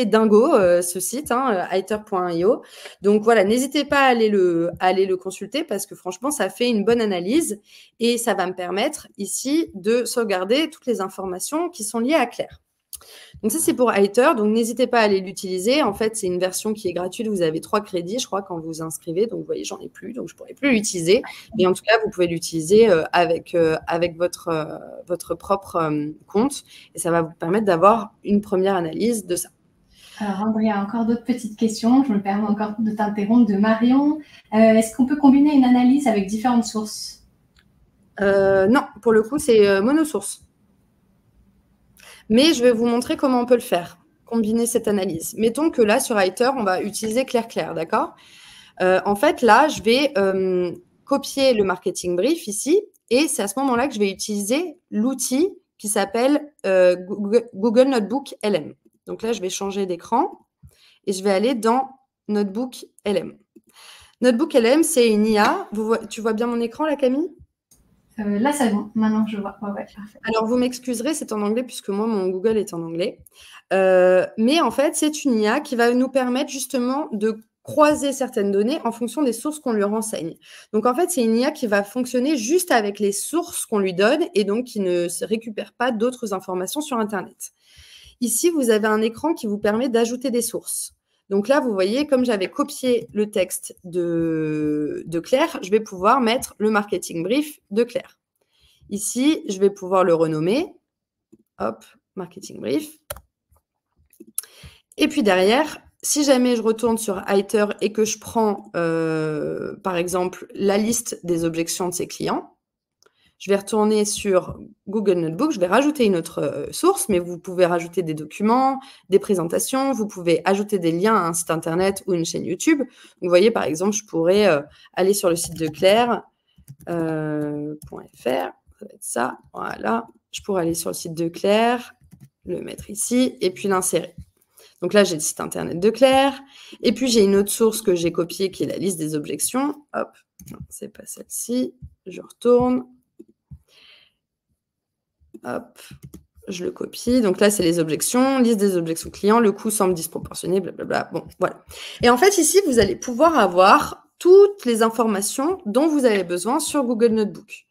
[SPEAKER 1] dingo ce site, highter.io. Donc voilà, n'hésitez pas à aller le consulter parce que franchement, ça fait une bonne analyse et ça va me permettre ici de sauvegarder toutes les informations qui sont liées à Claire. Donc ça, c'est pour Highter. Donc n'hésitez pas à aller l'utiliser. En fait, c'est une version qui est gratuite. Vous avez 3 crédits, je crois, quand vous vous inscrivez. Donc vous voyez, j'en ai plus, donc je ne pourrai plus l'utiliser. Mais en tout cas, vous pouvez l'utiliser avec votre propre compte et ça va vous permettre d'avoir une première analyse de ça.
[SPEAKER 2] Alors, Andrea, encore d'autres petites questions. Je me permets encore de t'interrompre de Marion. Est-ce qu'on peut combiner une analyse avec différentes sources?
[SPEAKER 1] Non, pour le coup, c'est monosource. Mais je vais vous montrer comment on peut le faire, combiner cette analyse. Mettons que là, sur Highter, on va utiliser Claire Claire, d'accord? En fait, là, je vais copier le marketing brief ici et c'est à ce moment-là que je vais utiliser l'outil qui s'appelle Google Notebook LM. Donc là, je vais changer d'écran et je vais aller dans Notebook LM. Notebook LM, c'est une IA. Tu vois bien mon écran, là, Camille?
[SPEAKER 2] Là, c'est bon. Maintenant, je vois. Ouais, parfait.
[SPEAKER 1] Alors, vous m'excuserez, c'est en anglais puisque moi, mon Google est en anglais. Mais en fait, c'est une IA qui va nous permettre justement de croiser certaines données en fonction des sources qu'on lui renseigne. Donc, en fait, c'est une IA qui va fonctionner juste avec les sources qu'on lui donne et donc qui ne récupère pas d'autres informations sur Internet. Ici, vous avez un écran qui vous permet d'ajouter des sources. Donc là, vous voyez, comme j'avais copié le texte de Claire, je vais pouvoir mettre le marketing brief de Claire. Ici, je vais pouvoir le renommer. Hop, marketing brief. Et puis derrière, si jamais je retourne sur Highter et que je prends, par exemple, la liste des objections de ses clients, je vais retourner sur Google Notebook, je vais rajouter une autre source, mais vous pouvez rajouter des documents, des présentations, vous pouvez ajouter des liens à un site internet ou une chaîne YouTube. Donc, vous voyez, par exemple, je pourrais aller sur le site de Claire.fr, ça va être ça, voilà. Je pourrais aller sur le site de Claire, le mettre ici et puis l'insérer. Donc là, j'ai le site internet de Claire. Et puis, j'ai une autre source que j'ai copiée qui est la liste des objections. Hop, non, c'est pas celle-ci. Je retourne. Hop, je le copie. Donc là, c'est les objections, liste des objections clients, le coût semble disproportionné, blablabla. Bon, voilà. Et en fait, ici, vous allez pouvoir avoir toutes les informations dont vous avez besoin sur Google Notebook.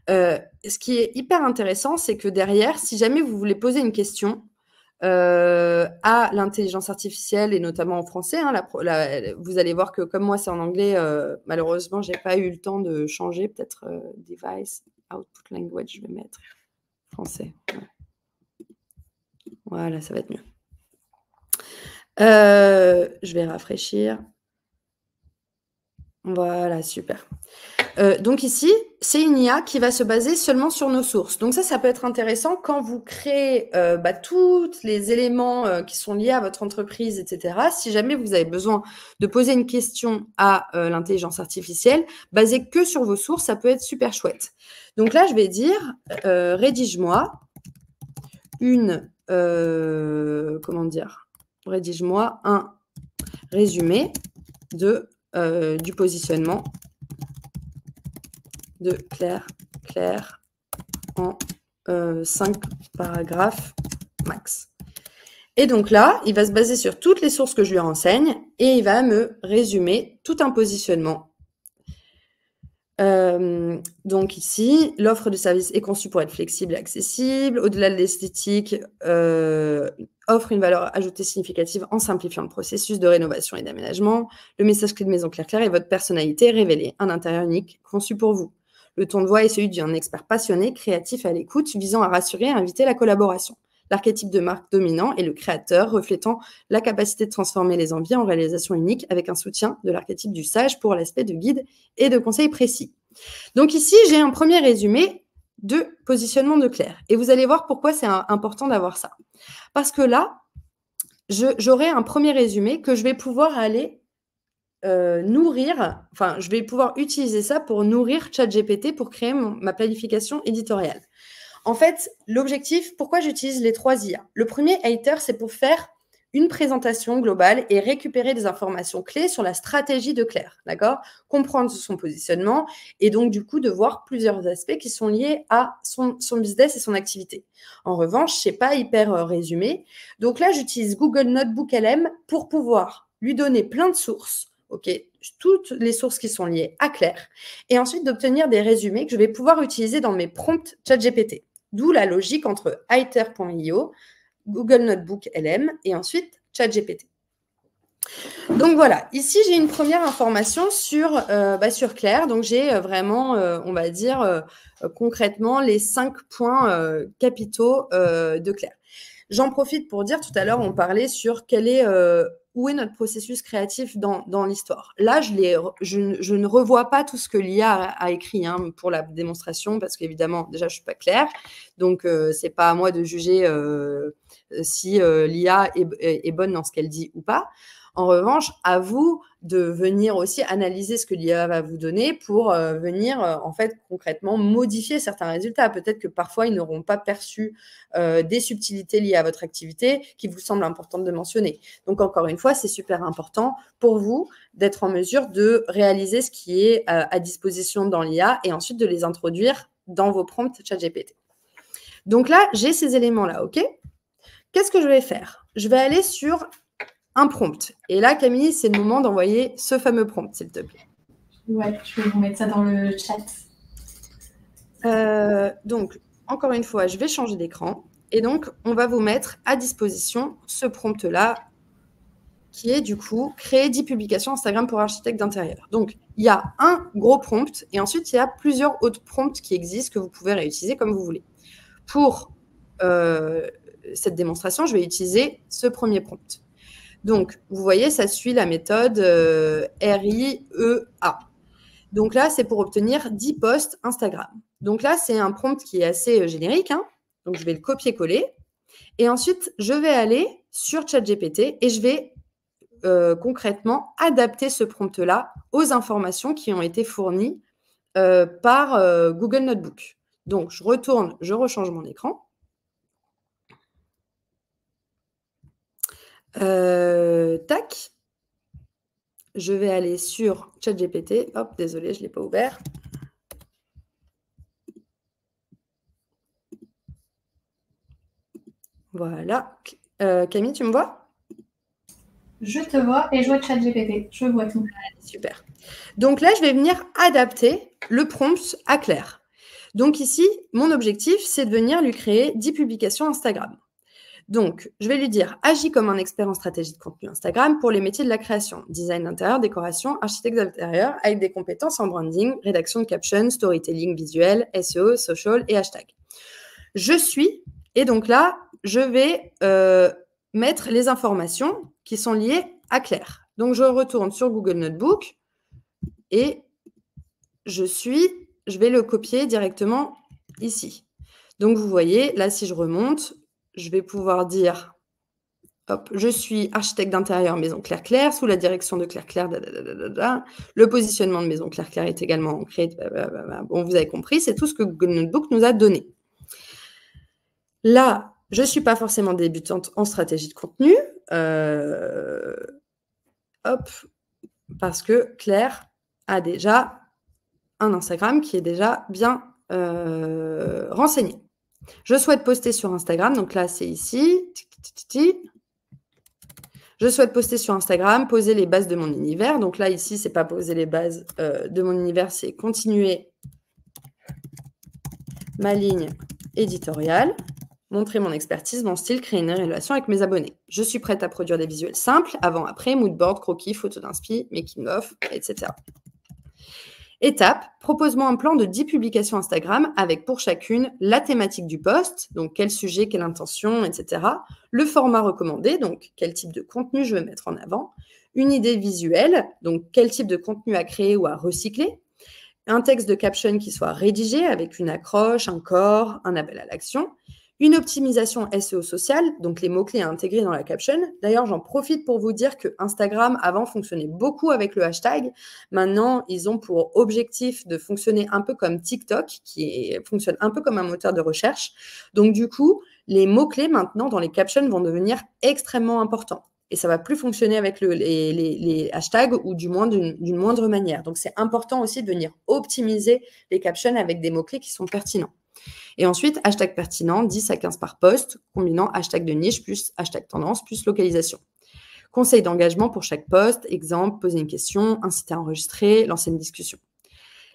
[SPEAKER 1] Ce qui est hyper intéressant, c'est que derrière, si jamais vous voulez poser une question à l'intelligence artificielle et notamment en français, hein, vous allez voir que comme moi, c'est en anglais, malheureusement, j'ai pas eu le temps de changer. Peut-être device, output language, je vais mettre français. Ouais. Voilà, ça va être mieux. Je vais rafraîchir. Voilà, super. Donc ici, c'est une IA qui va se baser seulement sur nos sources. Donc ça peut être intéressant quand vous créez tous les éléments qui sont liés à votre entreprise, etc. Si jamais vous avez besoin de poser une question à l'intelligence artificielle, basée que sur vos sources, ça peut être super chouette. Donc là, je vais dire, rédige-moi une, rédige-moi un résumé du positionnement de Claire en 5 paragraphes max. Et donc là, il va se baser sur toutes les sources que je lui renseigne et il va me résumer tout un positionnement. Donc ici, l'offre de service est conçue pour être flexible et accessible. Au-delà de l'esthétique, offre une valeur ajoutée significative en simplifiant le processus de rénovation et d'aménagement. Le message clé de Maison Claire est votre personnalité révélée, un intérieur unique conçu pour vous. Le ton de voix est celui d'un expert passionné, créatif à l'écoute, visant à rassurer et inviter la collaboration. L'archétype de marque dominant est le créateur, reflétant la capacité de transformer les envies en réalisation unique avec un soutien de l'archétype du sage pour l'aspect de guide et de conseil précis. Donc ici, j'ai un premier résumé de positionnement de Claire. Et vous allez voir pourquoi c'est important d'avoir ça. Parce que là, j'aurai un premier résumé que je vais pouvoir aller nourrir, enfin, je vais pouvoir utiliser ça pour nourrir ChatGPT pour créer ma planification éditoriale. En fait, l'objectif, pourquoi j'utilise les 3 IA? Le premier, Hater, c'est pour faire une présentation globale et récupérer des informations clés sur la stratégie de Claire, d'accord? Comprendre son positionnement et donc, du coup, de voir plusieurs aspects qui sont liés à son business et son activité. En revanche, c'est pas hyper résumé. Donc là, j'utilise Google Notebook LM pour pouvoir lui donner plein de sources, ok, toutes les sources qui sont liées à Claire, et ensuite d'obtenir des résumés que je vais pouvoir utiliser dans mes prompts ChatGPT. D'où la logique entre iter.io, Google Notebook LM et ensuite ChatGPT. Donc voilà, ici j'ai une première information sur Claire. Donc j'ai vraiment, on va dire concrètement, les 5 points capitaux de Claire. J'en profite pour dire, tout à l'heure, on parlait sur où est notre processus créatif dans l'histoire. Là, je ne revois pas tout ce que l'IA a écrit pour la démonstration, parce qu'évidemment, déjà, je ne suis pas Claire. Donc, ce n'est pas à moi de juger si l'IA est bonne dans ce qu'elle dit ou pas. En revanche, à vous de venir aussi analyser ce que l'IA va vous donner pour venir, en fait, concrètement modifier certains résultats. Peut-être que parfois, ils n'auront pas perçu des subtilités liées à votre activité qui vous semblent importantes de mentionner. Donc, encore une fois, c'est super important pour vous d'être en mesure de réaliser ce qui est à disposition dans l'IA et ensuite de les introduire dans vos prompts ChatGPT. Donc là, j'ai ces éléments-là, OK? Qu'est-ce que je vais faire? Je vais aller sur un prompt. Et là, Camille, c'est le moment d'envoyer ce fameux prompt, s'il te plaît.
[SPEAKER 2] Ouais, je vais vous mettre ça dans le chat.
[SPEAKER 1] Donc, encore une fois, je vais changer d'écran. Et donc, on va vous mettre à disposition ce prompt-là, qui est du coup créer 10 publications Instagram pour architecte d'intérieur. Donc, il y a un gros prompt et ensuite, il y a plusieurs autres prompts qui existent que vous pouvez réutiliser comme vous voulez. Pour cette démonstration, je vais utiliser ce premier prompt. Donc, vous voyez, ça suit la méthode RIEA. Donc là, c'est pour obtenir 10 posts Instagram. Donc là, c'est un prompt qui est assez générique. Donc, je vais le copier-coller. Et ensuite, je vais aller sur ChatGPT et je vais concrètement adapter ce prompt-là aux informations qui ont été fournies par Google Notebook. Donc, je retourne, je rechange mon écran. Tac. Je vais aller sur ChatGPT. Hop, désolé, je ne l'ai pas ouvert. Voilà. Camille, tu me vois?
[SPEAKER 2] Je te vois et je vois ChatGPT. Je vois tout.
[SPEAKER 1] Super. Donc là, je vais venir adapter le prompt à Claire. Donc ici, mon objectif, c'est de venir lui créer 10 publications Instagram. Donc, je vais lui dire « Agis comme un expert en stratégie de contenu Instagram pour les métiers de la création, design d'intérieur, décoration, architecte d'intérieur, avec des compétences en branding, rédaction de captions, storytelling visuel, SEO, social et hashtag. Je suis Et donc là, je vais mettre les informations qui sont liées à Claire. Donc, je retourne sur Google Notebook et je vais le copier directement ici. Donc, vous voyez, là, si je remonte, je vais pouvoir dire, hop, je suis architecte d'intérieur Maison Claire-Claire, sous la direction de Claire-Claire, le positionnement de Maison Claire-Claire est également ancré. Bon, vous avez compris, c'est tout ce que Google Notebook nous a donné. Là, je ne suis pas forcément débutante en stratégie de contenu. Hop, parce que Claire a déjà un Instagram qui est déjà bien renseigné. Je souhaite poster sur Instagram, donc là, c'est ici. Je souhaite poster sur Instagram, poser les bases de mon univers. Donc là, ici, ce n'est pas poser les bases de mon univers, c'est continuer ma ligne éditoriale, montrer mon expertise, mon style, créer une relation avec mes abonnés. Je suis prête à produire des visuels simples, avant, après, moodboard, croquis, photos d'inspi, making-of, etc. Étape, propose-moi un plan de 10 publications Instagram avec pour chacune la thématique du post, donc quel sujet, quelle intention, etc. Le format recommandé, donc quel type de contenu je veux mettre en avant. Une idée visuelle, donc quel type de contenu à créer ou à recycler. Un texte de caption qui soit rédigé avec une accroche, un corps, un appel à l'action. Une optimisation SEO sociale, donc les mots-clés à intégrer dans la caption. D'ailleurs, j'en profite pour vous dire que Instagram, avant, fonctionnait beaucoup avec le hashtag. Maintenant, ils ont pour objectif de fonctionner un peu comme TikTok, fonctionne un peu comme un moteur de recherche. Donc, du coup, les mots-clés, maintenant, dans les captions, vont devenir extrêmement importants. Et ça ne va plus fonctionner avec les hashtags ou du moins d'une moindre manière. Donc, c'est important aussi de venir optimiser les captions avec des mots-clés qui sont pertinents. Et ensuite, hashtag pertinent, 10 à 15 par post, combinant hashtag de niche plus hashtag tendance plus localisation. Conseil d'engagement pour chaque post, exemple, poser une question, inciter à enregistrer, lancer une discussion.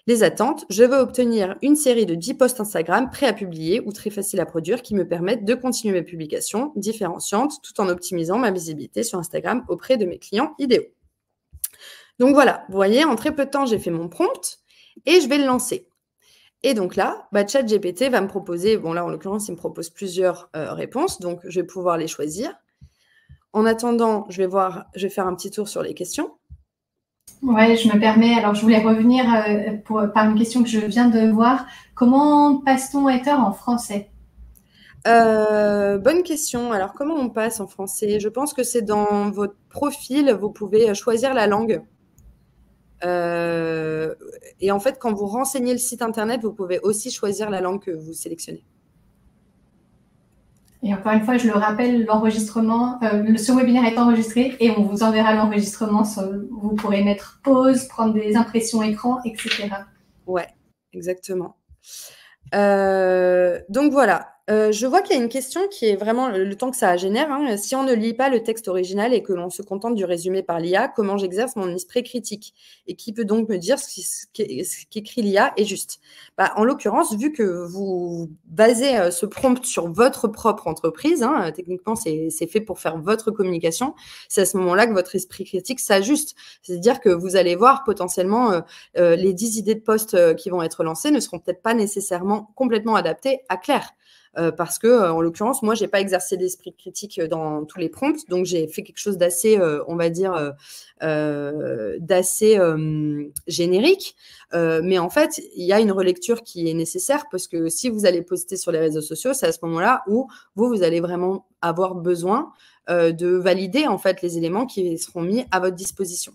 [SPEAKER 1] Les attentes, je veux obtenir une série de 10 posts Instagram prêts à publier ou très faciles à produire qui me permettent de continuer mes publications différenciantes tout en optimisant ma visibilité sur Instagram auprès de mes clients idéaux. Donc voilà, vous voyez, en très peu de temps, j'ai fait mon prompt et je vais le lancer. Et donc là, ChatGPT va me proposer, bon là en l'occurrence, il me propose plusieurs réponses, donc je vais pouvoir les choisir. En attendant, je vais faire un petit tour sur les questions.
[SPEAKER 2] Ouais, je me permets, alors je voulais revenir par une question que je viens de voir. Comment passe-t-on hater en français ?
[SPEAKER 1] Bonne question. Alors, comment on passe en français ? Je pense que c'est dans votre profil, vous pouvez choisir la langue. Et en fait, quand vous renseignez le site internet, vous pouvez aussi choisir la langue que vous sélectionnez.
[SPEAKER 2] Et encore une fois, je le rappelle, l'enregistrement, ce webinaire est enregistré et on vous enverra l'enregistrement. Vous pourrez mettre pause, prendre des impressions écran, etc.
[SPEAKER 1] Ouais, exactement. Donc voilà. Je vois qu'il y a une question qui est vraiment le temps que ça génère. Hein. Si on ne lit pas le texte original et que l'on se contente du résumé par l'IA, comment j'exerce mon esprit critique ? Et qui peut donc me dire ce qu'écrit l'IA est juste ? En l'occurrence, vu que vous basez ce prompt sur votre propre entreprise, hein, techniquement, c'est fait pour faire votre communication, c'est à ce moment-là que votre esprit critique s'ajuste. C'est-à-dire que vous allez voir potentiellement les 10 idées de poste qui vont être lancées ne seront peut-être pas nécessairement complètement adaptées à Claire. Parce que, en l'occurrence, moi, j'ai pas exercé d'esprit critique dans tous les prompts, donc j'ai fait quelque chose d'assez, on va dire, d'assez générique. Mais en fait, il y a une relecture qui est nécessaire parce que si vous allez poster sur les réseaux sociaux, c'est à ce moment-là où vous allez vraiment avoir besoin de valider en fait les éléments qui seront mis à votre disposition.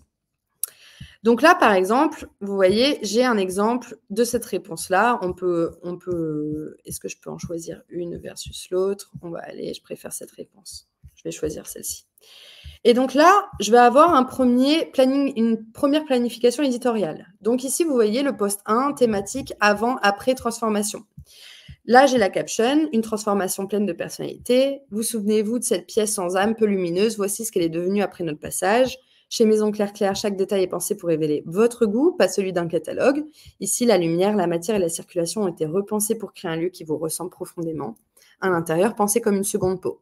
[SPEAKER 1] Donc là, par exemple, vous voyez, j'ai un exemple de cette réponse-là. On peut, est-ce que je peux en choisir une versus l'autre ? Je préfère cette réponse. Je vais choisir celle-ci. Et donc là, je vais avoir une première planification éditoriale. Donc ici, vous voyez le post 1, thématique avant, après, transformation. Là, j'ai la caption, une transformation pleine de personnalité. Vous souvenez-vous de cette pièce sans âme, peu lumineuse. Voici ce qu'elle est devenue après notre passage. Chez Maison Claire-Claire, chaque détail est pensé pour révéler votre goût, pas celui d'un catalogue. Ici, la lumière, la matière et la circulation ont été repensés pour créer un lieu qui vous ressemble profondément. Un intérieur pensé comme une seconde peau.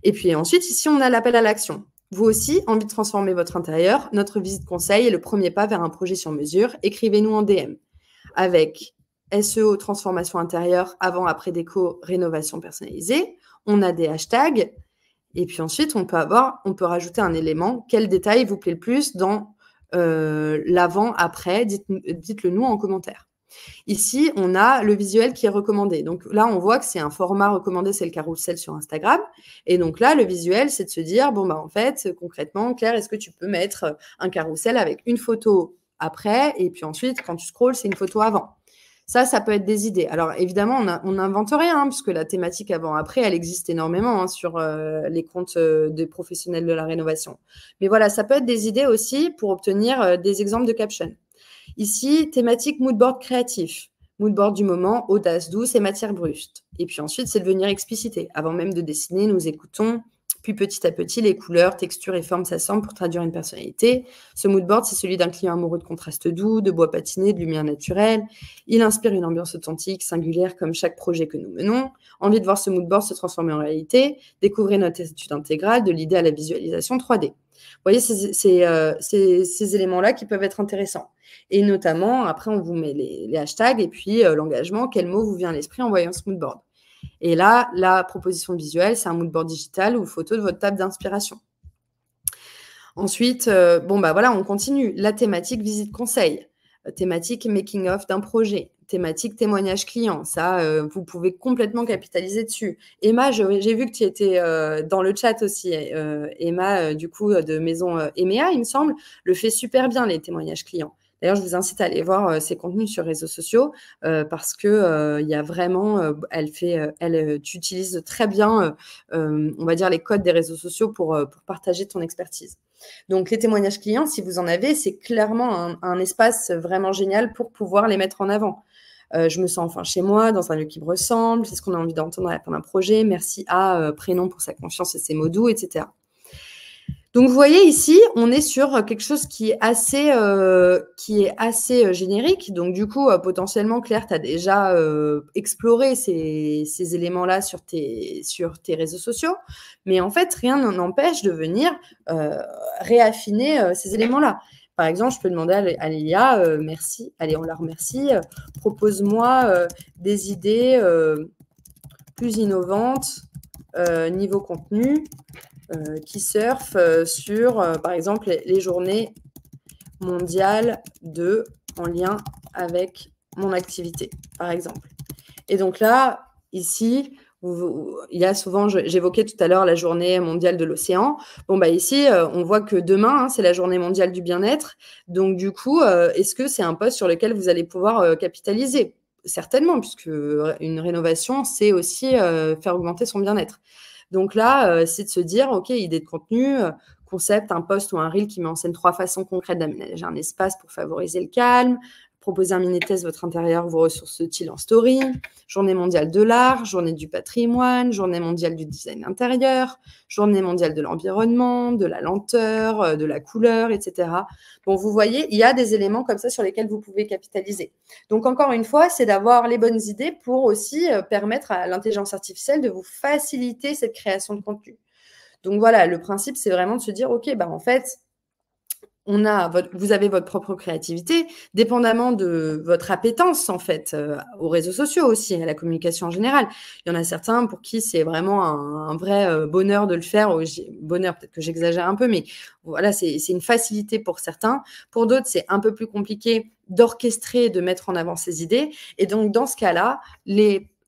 [SPEAKER 1] Et puis ensuite, ici, on a l'appel à l'action. Vous aussi, envie de transformer votre intérieur, notre visite conseil est le premier pas vers un projet sur mesure. Écrivez-nous en DM avec SEO, transformation intérieure, avant, après déco, rénovation personnalisée. On a des hashtags. Et puis ensuite, on peut rajouter un élément. Quel détail vous plaît le plus dans l'avant, après? Dites-le nous en commentaire. Ici, on a le visuel qui est recommandé. Donc là, on voit que c'est un format recommandé, c'est le carrousel sur Instagram. Et donc là, le visuel, c'est de se dire, bon, bah, en fait, concrètement, Claire, est-ce que tu peux mettre un carrousel avec une photo après, et puis ensuite, quand tu scrolles, c'est une photo avant. Ça peut être des idées. Alors, évidemment, on n'invente rien, puisque la thématique avant-après, elle existe énormément sur les comptes des professionnels de la rénovation. Mais voilà, ça peut être des idées aussi pour obtenir des exemples de captions. Ici, thématique moodboard créatif. Moodboard du moment, audace douce et matière brute. Et puis ensuite, c'est de venir expliciter. Avant même de dessiner, nous écoutons. Puis petit à petit, les couleurs, textures et formes s'assemblent pour traduire une personnalité. Ce moodboard, c'est celui d'un client amoureux de contrastes doux, de bois patiné, de lumière naturelle. Il inspire une ambiance authentique, singulière, comme chaque projet que nous menons. Envie de voir ce moodboard se transformer en réalité. Découvrez notre étude intégrale de l'idée à la visualisation 3D. Vous voyez, ces éléments-là qui peuvent être intéressants. Et notamment, après, on vous met les hashtags et puis l'engagement, quel mot vous vient à l'esprit en voyant ce moodboard. Et là, la proposition visuelle, c'est un moodboard digital ou photo de votre table d'inspiration. Ensuite, voilà, on continue. La thématique visite conseil, thématique making of d'un projet, thématique témoignage client. Ça, vous pouvez complètement capitaliser dessus. Emma, j'ai vu que tu étais dans le chat aussi. Emma, du coup, de Maison EMEA, il me semble, le fait super bien, les témoignages clients. D'ailleurs, je vous incite à aller voir ses contenus sur les réseaux sociaux parce que il y a vraiment, tu utilises très bien, on va dire, les codes des réseaux sociaux pour partager ton expertise. Donc, les témoignages clients, si vous en avez, c'est clairement un espace vraiment génial pour pouvoir les mettre en avant. Je me sens enfin chez moi, dans un lieu qui me ressemble, c'est ce qu'on a envie d'entendre à la fin d'un projet. Merci à prénom pour sa confiance et ses mots doux, etc. Donc, vous voyez ici, on est sur quelque chose qui est assez générique. Donc, du coup, potentiellement, Claire, tu as déjà exploré ces éléments-là sur tes réseaux sociaux. Mais en fait, rien n'empêche de venir réaffiner ces éléments-là. Par exemple, je peux demander à Lilia, merci, allez, on la remercie, propose-moi des idées plus innovantes niveau contenu. Qui surfent sur, par exemple, les journées mondiales en lien avec mon activité, par exemple. Et donc là, ici, il y a souvent, j'évoquais tout à l'heure la journée mondiale de l'océan. Bon, bah ici, on voit que demain, c'est la journée mondiale du bien-être. Donc, du coup, est-ce que c'est un poste sur lequel vous allez pouvoir capitaliser? Certainement, puisque une rénovation, c'est aussi faire augmenter son bien-être. Donc là, c'est de se dire, OK, idée de contenu, concept, un post ou un reel qui met en scène 3 façons concrètes d'aménager un espace pour favoriser le calme, proposer un mini-test, votre intérieur vous ressource-t-il en story, journée mondiale de l'art, journée du patrimoine, journée mondiale du design intérieur, journée mondiale de l'environnement, de la lenteur, de la couleur, etc. Bon, vous voyez, il y a des éléments comme ça sur lesquels vous pouvez capitaliser. Donc, encore une fois, c'est d'avoir les bonnes idées pour aussi permettre à l'intelligence artificielle de vous faciliter cette création de contenu. Donc, voilà, le principe, c'est vraiment de se dire, OK, bah, en fait, vous avez votre propre créativité, dépendamment de votre appétence, en fait, aux réseaux sociaux aussi, à la communication en général. Il y en a certains pour qui c'est vraiment un vrai bonheur de le faire. Bonheur, peut-être que j'exagère un peu, mais voilà, c'est une facilité pour certains. Pour d'autres, c'est un peu plus compliqué d'orchestrer, de mettre en avant ses idées. Et donc, dans ce cas-là,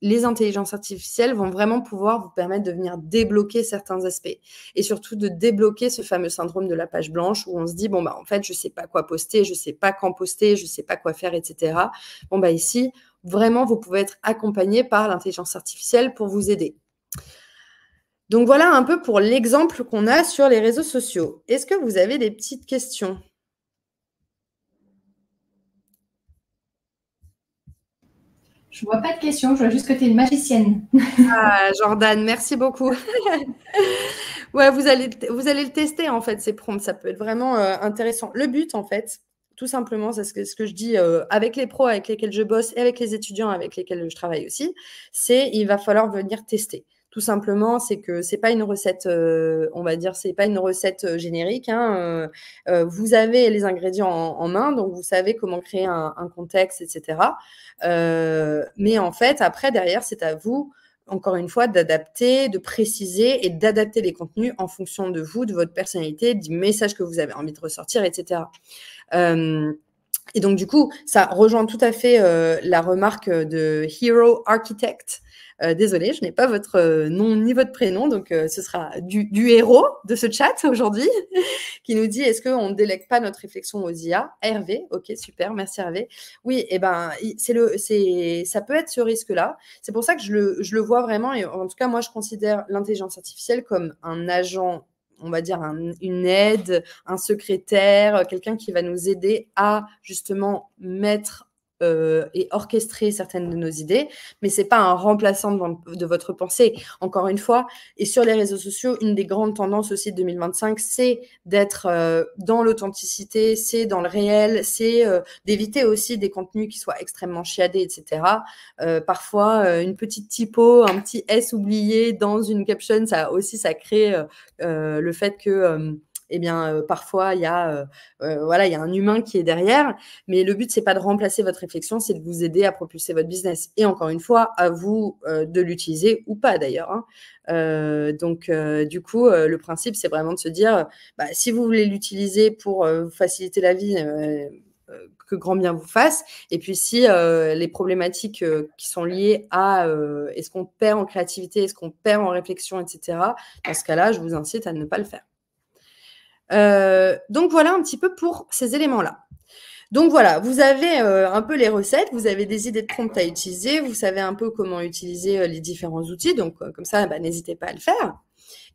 [SPEAKER 1] les intelligences artificielles vont vraiment pouvoir vous permettre de venir débloquer certains aspects et surtout de débloquer ce fameux syndrome de la page blanche où on se dit, bon, bah, en fait, je ne sais pas quoi poster, je ne sais pas quand poster, je ne sais pas quoi faire, etc. Bon, bah, ici, vraiment, vous pouvez être accompagné par l'intelligence artificielle pour vous aider. Donc, voilà un peu pour l'exemple qu'on a sur les réseaux sociaux. Est-ce que vous avez des petites questions ?
[SPEAKER 2] Je vois pas de questions, je vois juste que tu es une magicienne.
[SPEAKER 1] Ah, Jordan, merci beaucoup. Ouais, vous allez le tester, en fait, ces prompts. Ça peut être vraiment intéressant. Le but, en fait, tout simplement, c'est ce que je dis avec les pros avec lesquels je bosse et avec les étudiants avec lesquels je travaille aussi, c'est il va falloir venir tester. Tout simplement, c'est que c'est pas une recette, on va dire, c'est pas une recette générique, hein. Vous avez les ingrédients en main, donc vous savez comment créer un contexte, etc. Mais en fait, après, derrière, c'est à vous, encore une fois, d'adapter, de préciser et d'adapter les contenus en fonction de vous, de votre personnalité, du message que vous avez envie de ressortir, etc. Et donc, du coup, ça rejoint tout à fait la remarque de Hero Architect. Désolée, je n'ai pas votre nom ni votre prénom, donc ce sera du héros de ce chat aujourd'hui qui nous dit, est-ce qu'on ne délègue pas notre réflexion aux IA? Hervé, ok, super, merci Hervé. Oui, et ben, ça peut être ce risque-là. C'est pour ça que je le vois vraiment, et en tout cas, moi, je considère l'intelligence artificielle comme un agent, on va dire une aide, un secrétaire, quelqu'un qui va nous aider à justement mettre et orchestrer certaines de nos idées, mais c'est pas un remplaçant de votre pensée. Encore une fois, et sur les réseaux sociaux, une des grandes tendances aussi de 2025, c'est d'être dans l'authenticité, c'est dans le réel, c'est d'éviter aussi des contenus qui soient extrêmement chiadés, etc. Parfois, une petite typo, un petit S oublié dans une caption, ça crée le fait que eh bien, parfois, il y a un humain qui est derrière, mais le but, c'est pas de remplacer votre réflexion, c'est de vous aider à propulser votre business. Et encore une fois, à vous de l'utiliser ou pas d'ailleurs, hein. Donc, du coup, le principe, c'est vraiment de se dire, si vous voulez l'utiliser pour vous faciliter la vie, que grand bien vous fasse. Et puis, si les problématiques qui sont liées à est-ce qu'on perd en créativité, est-ce qu'on perd en réflexion, etc., dans ce cas-là, je vous incite à ne pas le faire. Donc voilà un petit peu pour ces éléments-là. Donc voilà, vous avez un peu les recettes, vous avez des idées de prompts à utiliser, vous savez un peu comment utiliser les différents outils, donc comme ça, n'hésitez pas à le faire.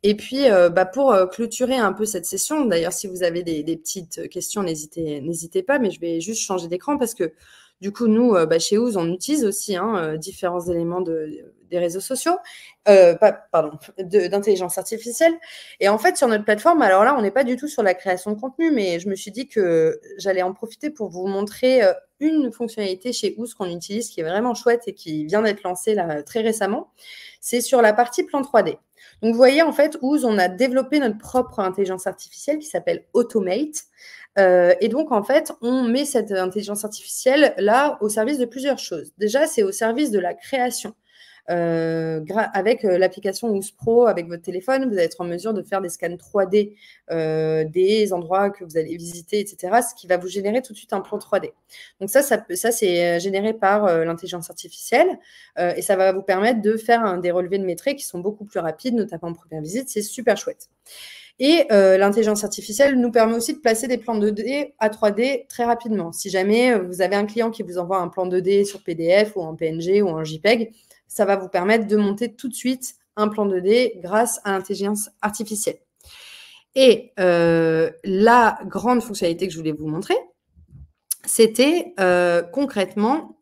[SPEAKER 1] Et puis, pour clôturer un peu cette session, d'ailleurs, si vous avez des petites questions, n'hésitez pas, mais je vais juste changer d'écran parce que du coup, nous, chez Ooze, on utilise aussi différents éléments des réseaux sociaux, d'intelligence artificielle. Et en fait, sur notre plateforme, alors là, on n'est pas du tout sur la création de contenu, mais je me suis dit que j'allais en profiter pour vous montrer une fonctionnalité chez Ooze qu'on utilise qui est vraiment chouette et qui vient d'être lancée là, très récemment. C'est sur la partie plan 3D. Donc, vous voyez, en fait, Ooze, on a développé notre propre intelligence artificielle qui s'appelle Automate. Et donc, en fait, on met cette intelligence artificielle là au service de plusieurs choses. Déjà, c'est au service de la création. Avec l'application Ooze Pro, avec votre téléphone, vous allez être en mesure de faire des scans 3D des endroits que vous allez visiter, etc., ce qui va vous générer tout de suite un plan 3D. Donc ça c'est généré par l'intelligence artificielle et ça va vous permettre de faire des relevés de métriques qui sont beaucoup plus rapides, notamment en première visite. C'est super chouette. Et l'intelligence artificielle nous permet aussi de placer des plans 2D à 3D très rapidement. Si jamais vous avez un client qui vous envoie un plan 2D sur PDF ou en PNG ou en JPEG, ça va vous permettre de monter tout de suite un plan 2D grâce à l'intelligence artificielle. Et la grande fonctionnalité que je voulais vous montrer, c'était concrètement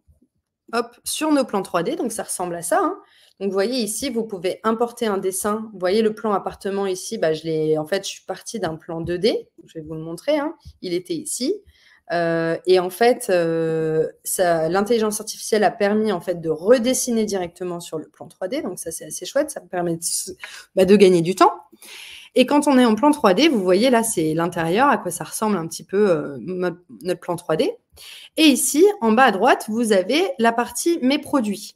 [SPEAKER 1] sur nos plans 3D, donc ça ressemble à ça, hein. Donc, vous voyez ici, vous pouvez importer un dessin. Vous voyez le plan appartement ici, en fait, je suis partie d'un plan 2D. Je vais vous le montrer, hein. Il était ici. Et en fait, l'intelligence artificielle a permis en fait de redessiner directement sur le plan 3D. Donc, ça, c'est assez chouette. Ça me permet de gagner du temps. Et quand on est en plan 3D, vous voyez là, c'est l'intérieur, à quoi ça ressemble un petit peu notre plan 3D. Et ici, en bas à droite, vous avez la partie « Mes produits ».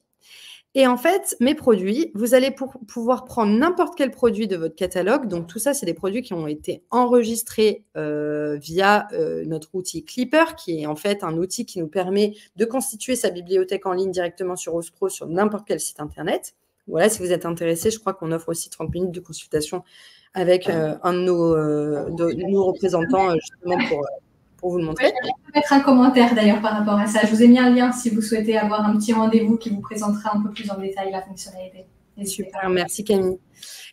[SPEAKER 1] Et en fait, mes produits, vous allez pouvoir prendre n'importe quel produit de votre catalogue. Donc, tout ça, c'est des produits qui ont été enregistrés via notre outil Clipper, qui est en fait un outil qui nous permet de constituer sa bibliothèque en ligne directement sur Ooze Pro sur n'importe quel site internet. Voilà, si vous êtes intéressé, je crois qu'on offre aussi 30 minutes de consultation avec un de nos représentants justement pour vous le montrer.
[SPEAKER 2] Je vais mettre un commentaire d'ailleurs par rapport à ça. Je vous ai mis un lien si vous souhaitez avoir un petit rendez-vous qui vous présentera un peu plus en détail la fonctionnalité.
[SPEAKER 1] Super, merci Camille.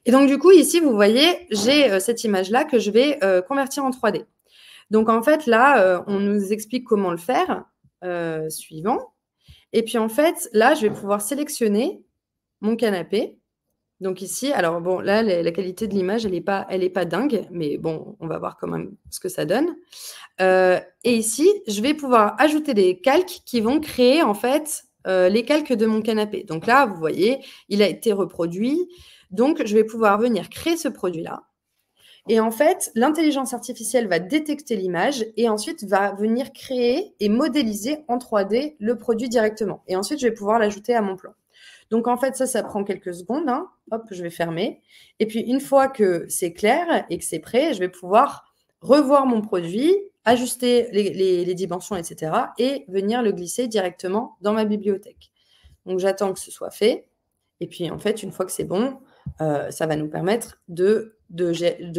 [SPEAKER 1] Et donc du coup, ici, vous voyez, j'ai cette image-là que je vais convertir en 3D. Donc en fait, là, on nous explique comment le faire. Suivant. Et puis en fait, là, je vais pouvoir sélectionner mon canapé. Donc ici, alors bon, là, la qualité de l'image, elle est pas dingue, mais bon, on va voir quand même ce que ça donne. Et ici, je vais pouvoir ajouter des calques qui vont créer en fait les calques de mon canapé. Donc là, vous voyez, il a été reproduit. Donc, je vais pouvoir venir créer ce produit-là. Et en fait, l'intelligence artificielle va détecter l'image et ensuite va venir créer et modéliser en 3D le produit directement. Et ensuite, je vais pouvoir l'ajouter à mon plan. Donc, en fait, ça prend quelques secondes. Hein. Hop, je vais fermer. Et puis, une fois que c'est clair et que c'est prêt, je vais pouvoir revoir mon produit, ajuster les dimensions, etc. et venir le glisser directement dans ma bibliothèque. Donc, j'attends que ce soit fait. Et puis, en fait, une fois que c'est bon, ça va nous permettre de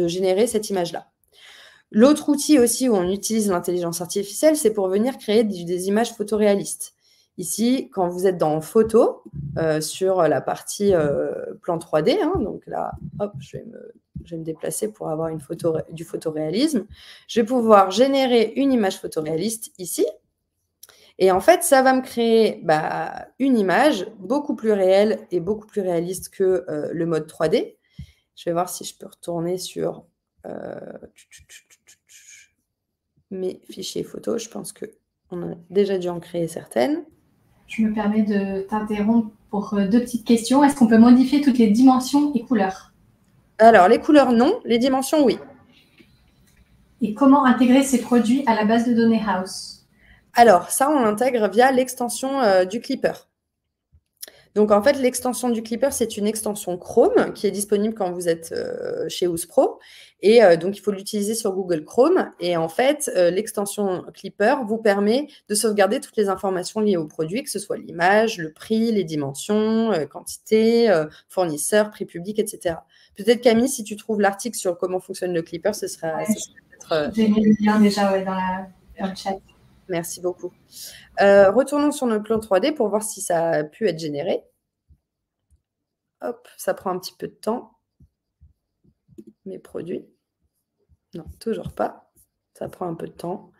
[SPEAKER 1] générer cette image-là. L'autre outil aussi où on utilise l'intelligence artificielle, c'est pour venir créer des images photoréalistes. Ici, quand vous êtes dans photo, sur la partie plan 3D, hein, donc là, hop, je vais me déplacer pour avoir du photoréalisme. Je vais pouvoir générer une image photoréaliste ici. Et en fait, ça va me créer une image beaucoup plus réelle et beaucoup plus réaliste que le mode 3D. Je vais voir si je peux retourner sur mes fichiers photos. Je pense qu'on a déjà dû en créer certaines.
[SPEAKER 2] Je me permets de t'interrompre pour 2 petites questions. Est-ce qu'on peut modifier toutes les dimensions et couleurs?
[SPEAKER 1] Alors, les couleurs, non. Les dimensions, oui.
[SPEAKER 2] Et comment intégrer ces produits à la base de données House?
[SPEAKER 1] Alors, ça, on l'intègre via l'extension du Clipper. Donc, en fait, l'extension du Clipper, c'est une extension Chrome qui est disponible quand vous êtes chez Ouzpro. Et donc, il faut l'utiliser sur Google Chrome. Et en fait, l'extension Clipper vous permet de sauvegarder toutes les informations liées au produit, que ce soit l'image, le prix, les dimensions, quantité, fournisseur, prix public, etc. Peut-être, Camille, si tu trouves l'article sur comment fonctionne le Clipper, ce sera peut-être…
[SPEAKER 2] J'ai mis le lien déjà dans le chat.
[SPEAKER 1] Merci beaucoup. Retournons sur notre plan 3D pour voir si ça a pu être généré. Hop, ça prend un petit peu de temps. Mes produits. Non, toujours pas. Ça prend un peu de temps.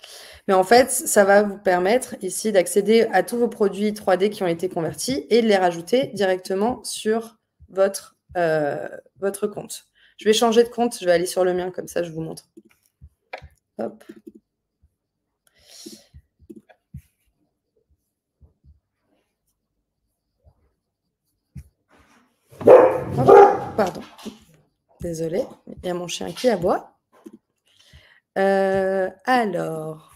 [SPEAKER 1] Mais en fait, ça va vous permettre ici d'accéder à tous vos produits 3D qui ont été convertis et de les rajouter directement sur votre compte. Je vais changer de compte. Je vais aller sur le mien, comme ça, je vous montre. Hop. Pardon. Désolée, il y a mon chien qui aboie. Alors,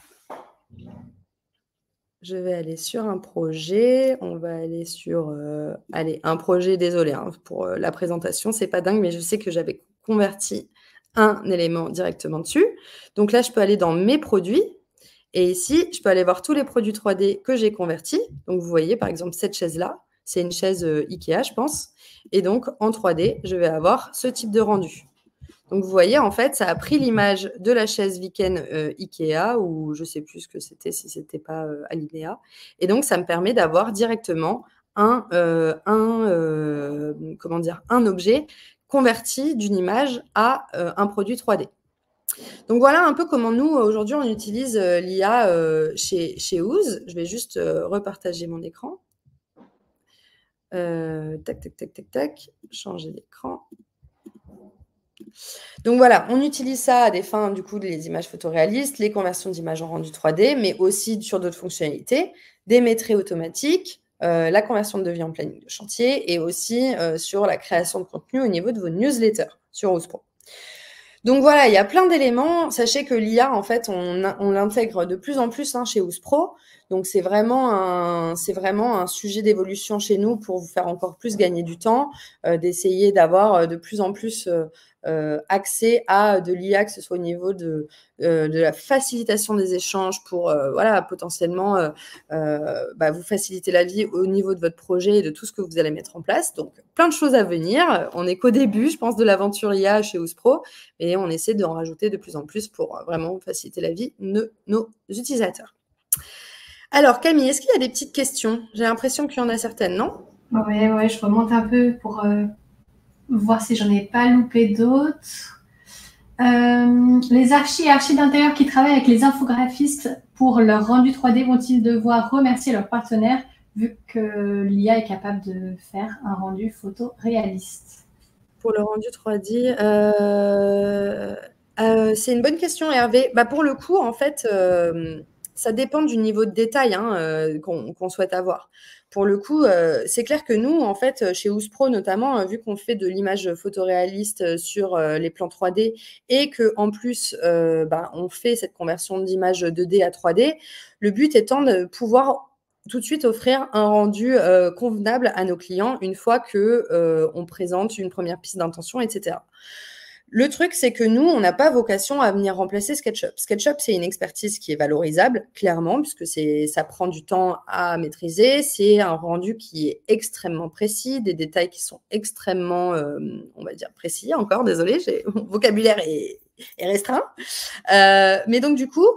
[SPEAKER 1] je vais aller sur un projet. On va aller sur un projet, désolé hein, pour la présentation, c'est pas dingue, mais je sais que j'avais converti un élément directement dessus. Donc là, je peux aller dans mes produits. Et ici, je peux aller voir tous les produits 3D que j'ai convertis. Donc, vous voyez, par exemple, cette chaise-là, c'est une chaise Ikea, je pense. Et donc, en 3D, je vais avoir ce type de rendu. Donc, vous voyez, en fait, ça a pris l'image de la chaise Viken Ikea, ou je ne sais plus ce que c'était, si ce n'était pas Alinea. Et donc, ça me permet d'avoir directement un objet converti d'une image à un produit 3D. Donc, voilà un peu comment nous, aujourd'hui, on utilise l'IA chez Ooze. Je vais juste repartager mon écran. Tac. Changer d'écran. Donc voilà, on utilise ça à des fins, du coup, les images photoréalistes, les conversions d'images en rendu 3D, mais aussi sur d'autres fonctionnalités, des maîtrises automatiques, la conversion de devis en planning de chantier et aussi sur la création de contenu au niveau de vos newsletters sur Ouzpro. Donc voilà, il y a plein d'éléments. Sachez que l'IA, en fait, on l'intègre de plus en plus chez Ouzpro. Donc c'est vraiment un sujet d'évolution chez nous pour vous faire encore plus gagner du temps, d'essayer d'avoir de plus en plus accès à de l'IA, que ce soit au niveau de la facilitation des échanges pour potentiellement vous faciliter la vie au niveau de votre projet et de tout ce que vous allez mettre en place. Donc plein de choses à venir. On n'est qu'au début, je pense, de l'aventure IA chez Ouzpro, et on essaie d'en rajouter de plus en plus pour vraiment faciliter la vie de nos utilisateurs. Alors Camille, est-ce qu'il y a des petites questions? J'ai l'impression qu'il y en a certaines, non?
[SPEAKER 2] Ouais, je remonte un peu pour voir si j'en ai pas loupé d'autres. Les archis d'intérieur qui travaillent avec les infographistes pour leur rendu 3D vont-ils devoir remercier leurs partenaires vu que l'IA est capable de faire un rendu photo réaliste?
[SPEAKER 1] Pour le rendu 3D, c'est une bonne question, Hervé. Pour le coup, en fait, ça dépend du niveau de détail hein, qu'on souhaite avoir. Pour le coup, c'est clair que nous, en fait, chez Ouspro notamment, vu qu'on fait de l'image photoréaliste sur les plans 3D et qu'en plus, on fait cette conversion d'image 2D à 3D, le but étant de pouvoir tout de suite offrir un rendu convenable à nos clients une fois qu'on présente une première piste d'intention, etc. Le truc, c'est que nous, on n'a pas vocation à venir remplacer SketchUp. SketchUp, c'est une expertise qui est valorisable, clairement, puisque ça prend du temps à maîtriser. C'est un rendu qui est extrêmement précis, des détails qui sont extrêmement, on va dire, précis. Encore, désolé, mon vocabulaire est restreint. Mais donc, du coup,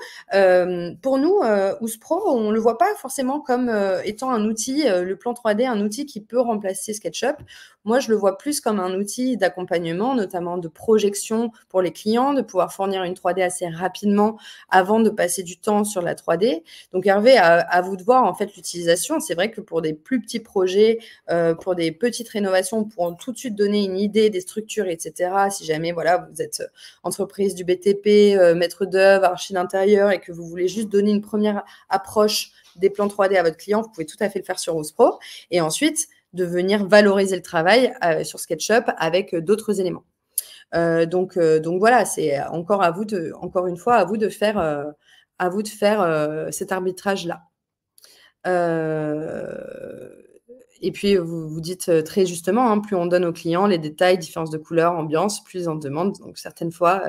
[SPEAKER 1] pour nous, Ouspro, on le voit pas forcément comme étant un outil, le plan 3D, un outil qui peut remplacer SketchUp. Moi, je le vois plus comme un outil d'accompagnement, notamment de projection pour les clients, de pouvoir fournir une 3D assez rapidement avant de passer du temps sur la 3D. Donc, Hervé, à vous de voir en fait l'utilisation. C'est vrai que pour des plus petits projets, pour des petites rénovations, pour tout de suite donner une idée des structures, etc. Si jamais voilà, vous êtes entreprise du BTP, maître d'œuvre, archi d'intérieur et que vous voulez juste donner une première approche des plans 3D à votre client, vous pouvez tout à fait le faire sur Ouspro. Et ensuite, de venir valoriser le travail sur SketchUp avec d'autres éléments. Donc voilà, c'est encore une fois, à vous de faire cet arbitrage-là. Et puis, vous dites très justement, hein, plus on donne aux clients les détails, différences de couleur, ambiance, plus ils en demandent. Donc, certaines fois,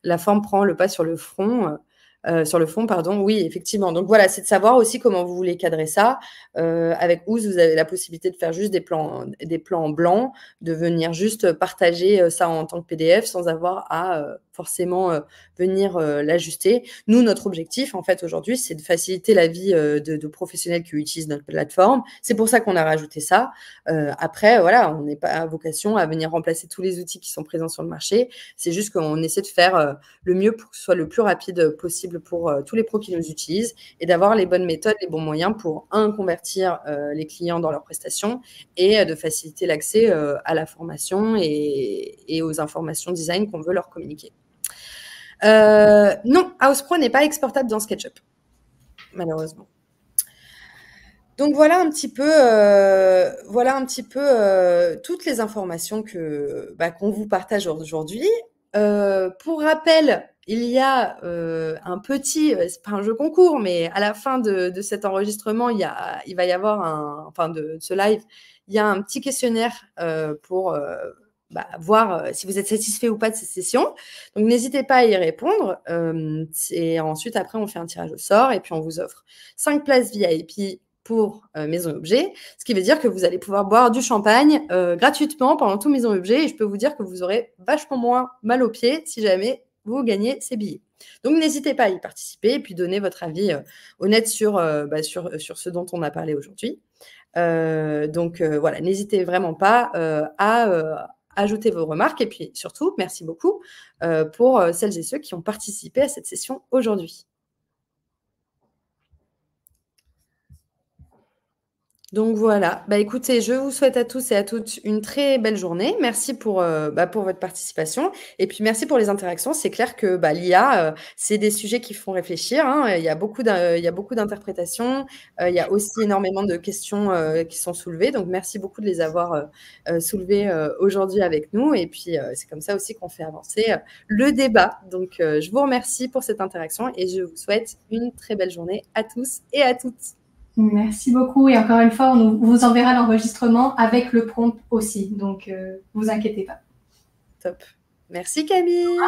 [SPEAKER 1] la forme prend le pas sur le fond. Pardon, oui, effectivement. Donc voilà, c'est de savoir aussi comment vous voulez cadrer ça. Avec Ouz, vous avez la possibilité de faire juste des plans blancs, de venir juste partager ça en tant que PDF sans avoir à forcément venir l'ajuster. Nous, notre objectif, en fait, aujourd'hui, c'est de faciliter la vie de professionnels qui utilisent notre plateforme. C'est pour ça qu'on a rajouté ça. Après, voilà, on n'est pas à vocation à venir remplacer tous les outils qui sont présents sur le marché. C'est juste qu'on essaie de faire le mieux pour que ce soit le plus rapide possible pour tous les pros qui nous utilisent et d'avoir les bonnes méthodes, les bons moyens pour, convertir les clients dans leurs prestations et de faciliter l'accès à la formation et aux informations design qu'on veut leur communiquer. Non, Ouspro n'est pas exportable dans SketchUp, malheureusement. Donc voilà un petit peu toutes les informations qu'on vous partage aujourd'hui. Pour rappel, il y a c'est pas un jeu concours, mais à la fin de cet enregistrement, il va y avoir de ce live, il y a un petit questionnaire pour voir si vous êtes satisfait ou pas de cette session. Donc, n'hésitez pas à y répondre. Et ensuite, après, on fait un tirage au sort et puis on vous offre 5 places VIP pour Maison Objet, ce qui veut dire que vous allez pouvoir boire du champagne gratuitement pendant tout Maison Objet et je peux vous dire que vous aurez vachement moins mal aux pieds si jamais vous gagnez ces billets. Donc, n'hésitez pas à y participer et puis donner votre avis honnête sur ce dont on a parlé aujourd'hui. Voilà, n'hésitez vraiment pas à ajouter vos remarques et puis surtout, merci beaucoup pour celles et ceux qui ont participé à cette session aujourd'hui. Donc voilà, écoutez, je vous souhaite à tous et à toutes une très belle journée. Merci pour votre participation et puis merci pour les interactions. C'est clair que l'IA, c'est des sujets qui font réfléchir, hein. Il y a beaucoup d'interprétations, il y a aussi énormément de questions qui sont soulevées. Donc merci beaucoup de les avoir soulevées aujourd'hui avec nous et puis c'est comme ça aussi qu'on fait avancer le débat. Donc je vous remercie pour cette interaction et je vous souhaite une très belle journée à tous et à toutes.
[SPEAKER 2] Merci beaucoup. Et encore une fois, on vous enverra l'enregistrement avec le prompt aussi. Donc, vous inquiétez pas.
[SPEAKER 1] Top. Merci Camille.